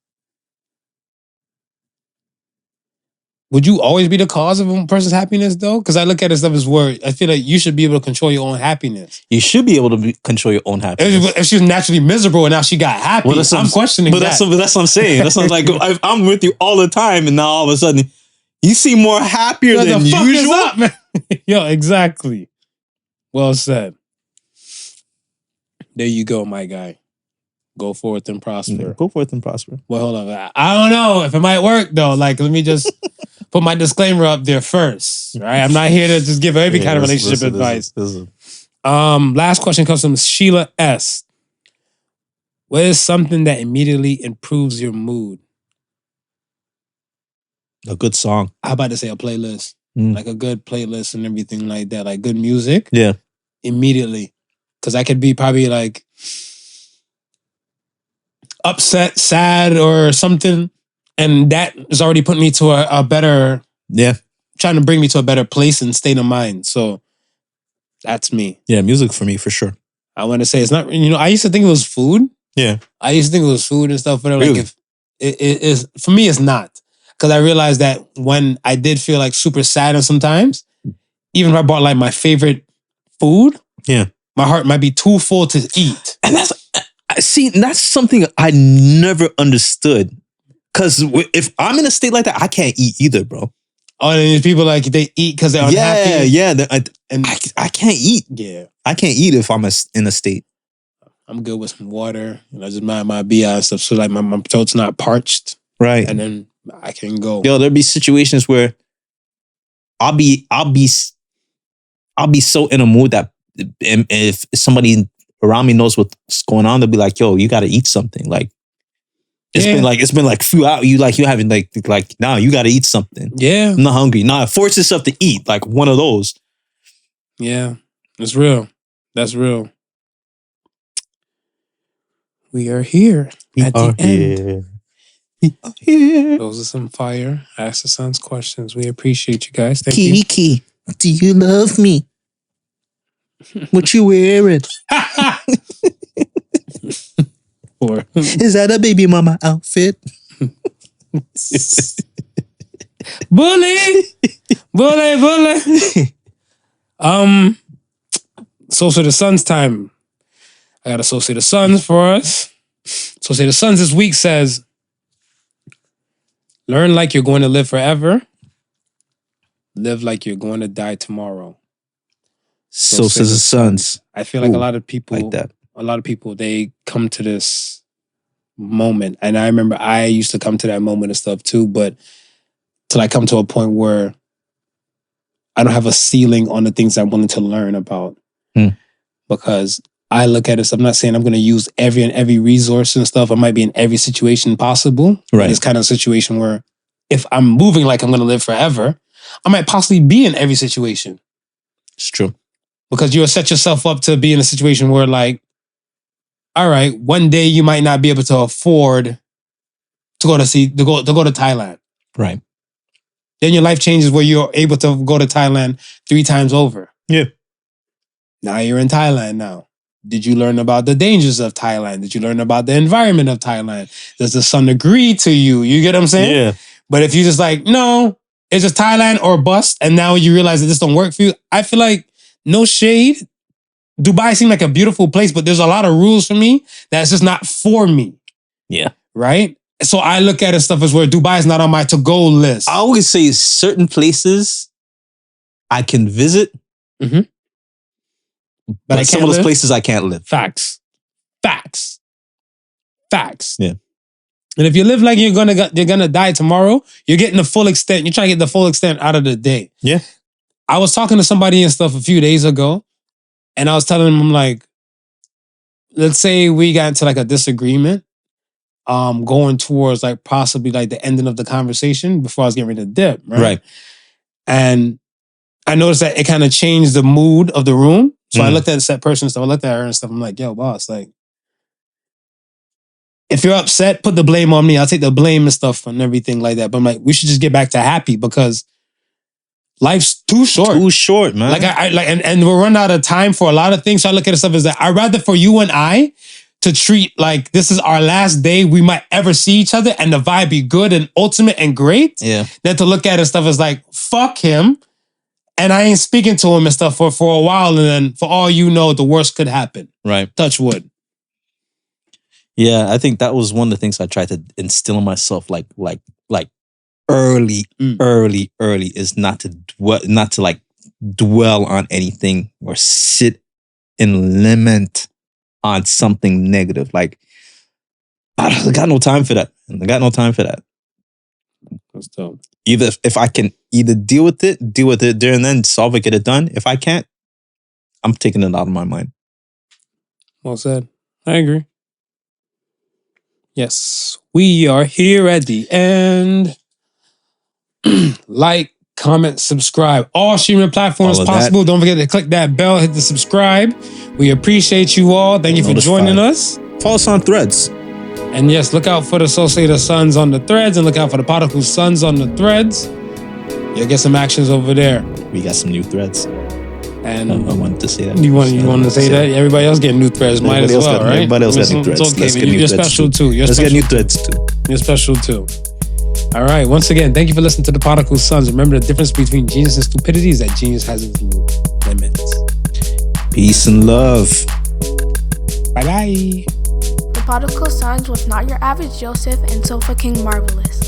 Would you always be the cause of a person's happiness, though? Because I look at it stuff as where I feel like you should be able to control your own happiness. You should be able to control your own happiness. If she's naturally miserable and now she got happy, I'm questioning that. That's what I'm saying. That's not like I'm with you all the time, and now all of a sudden you seem more happier than usual. Up, man? Yo, exactly. Well said. There you go, my guy. Go forth and prosper. Go forth and prosper. Well, hold on. I don't know if it might work though. Like, let me just put my disclaimer up there first. Right? I'm not here to just give every kind of relationship advice. Last question comes from SheilaS. What is something that immediately improves your mood? A good song. How about to say a playlist? Like a good playlist and everything like that. Like good music. Yeah. Immediately. Because I could be probably like upset, sad, or something, and that is already putting me to a better, trying to bring me to a better place and state of mind. So that's me. Yeah, music for me for sure. I want to say it's not. You know, I used to think it was food. Yeah, I used to think it was food and stuff. But really? Like, if it is for me, it's not, because I realized that when I did feel like super sad, and sometimes even if I bought like my favorite food, my heart might be too full to eat, and that's something I never understood. Because if I'm in a state like that, I can't eat either, bro. Oh, and there's people like they eat because they're unhappy. Yeah. I can't eat. Yeah, I can't eat if I'm in a state. I'm good with some water. You know, just my BI and stuff. So like my throat's not parched. Right. And then I can go. Yo, there'll be situations where I'll be so in a mood that if somebody around me knows what's going on, they'll be like, yo, you gotta eat something. Like it's been like few out. You having like now you gotta eat something. Yeah. I'm not hungry. Nah, force yourself to eat. Like one of those. Yeah. It's real. That's real. We are here at the end. We are here. Those are some fire Ask the Sons questions. We appreciate you guys. Thank you. Keke, do you love me? What you wearing? Is that a baby mama outfit? Bully. Social the Suns time. I got a Social the Suns for us. So say the Sons this week says, learn like you're going to live forever. Live like you're going to die tomorrow. So says the Sons. I feel like a lot of people, like that. A lot of people, they come to this moment. And I remember I used to come to that moment and stuff too, but till I come to a point where I don't have a ceiling on the things I'm willing to learn about. Because I look at it, so I'm not saying I'm going to use every resource and stuff. I might be in every situation possible. Right. It's kind of a situation where if I'm moving like I'm going to live forever, I might possibly be in every situation. It's true. Because you'll set yourself up to be in a situation where like, all right, one day you might not be able to afford to go to Thailand. Right. Then your life changes where you're able to go to Thailand 3 times over. Yeah. Now you're in Thailand now. Did you learn about the dangers of Thailand? Did you learn about the environment of Thailand? Does the sun agree to you? You get what I'm saying? Yeah. But if you just like, no, it's just Thailand or bust, and now you realize that this don't work for you, I feel like, no shade, Dubai seemed like a beautiful place, but there's a lot of rules for me that's just not for me. Yeah. Right? So I look at it stuff as where Dubai is not on my to-go list. I always say certain places I can visit, but some of those places I can't live. Facts. Yeah. And if you live like you're gonna die tomorrow, you're getting the full extent. You're trying to get the full extent out of the day. Yeah. I was talking to somebody and stuff a few days ago, and I was telling them, I'm like, let's say we got into like a disagreement, going towards like possibly like the ending of the conversation before I was getting ready to dip, right? And I noticed that it kind of changed the mood of the room. So I looked at that person and stuff. I looked at her and stuff. I'm like, yo, boss, like, if you're upset, put the blame on me. I'll take the blame and stuff and everything like that. But I'm like, we should just get back to happy because life's too short. Too short, man. Like and we're running out of time for a lot of things. So I look at it stuff as that I'd rather for you and I to treat like this is our last day we might ever see each other and the vibe be good and ultimate and great. Yeah. Than to look at it stuff as like, fuck him. And I ain't speaking to him and stuff for a while. And then for all you know, the worst could happen. Right. Touch wood. Yeah, I think that was one of the things I tried to instill in myself, like early is not to like dwell on anything or sit and lament on something negative. Like, I got no time for that. That's dope. Either if I can deal with it there and then, solve it, get it done. If I can't, I'm taking it out of my mind. Well said. I agree. Yes, we are here at the end. Like, comment, subscribe. All streaming platforms possible. Don't forget to click that bell, hit the subscribe. We appreciate you all. Thank you for joining us. Follow us on Threads. And yes, look out for the SheilaS Sons on the Threads and look out for the Podical Sons on the Threads. You'll get some actions over there. We got some new threads. And I wanted to say that. You want to say that? Everybody else getting new threads. Might as well, right? Everybody else got new threads. It's okay, man. You're special too. Let's get new threads too. You're special too. All right. Once again, thank you for listening to the Podical Sons. Remember, the difference between genius and stupidity is that genius has its limits. Peace and love. Bye-bye. The Podical Sons was not your average Joseph and Sofa King Marvelous.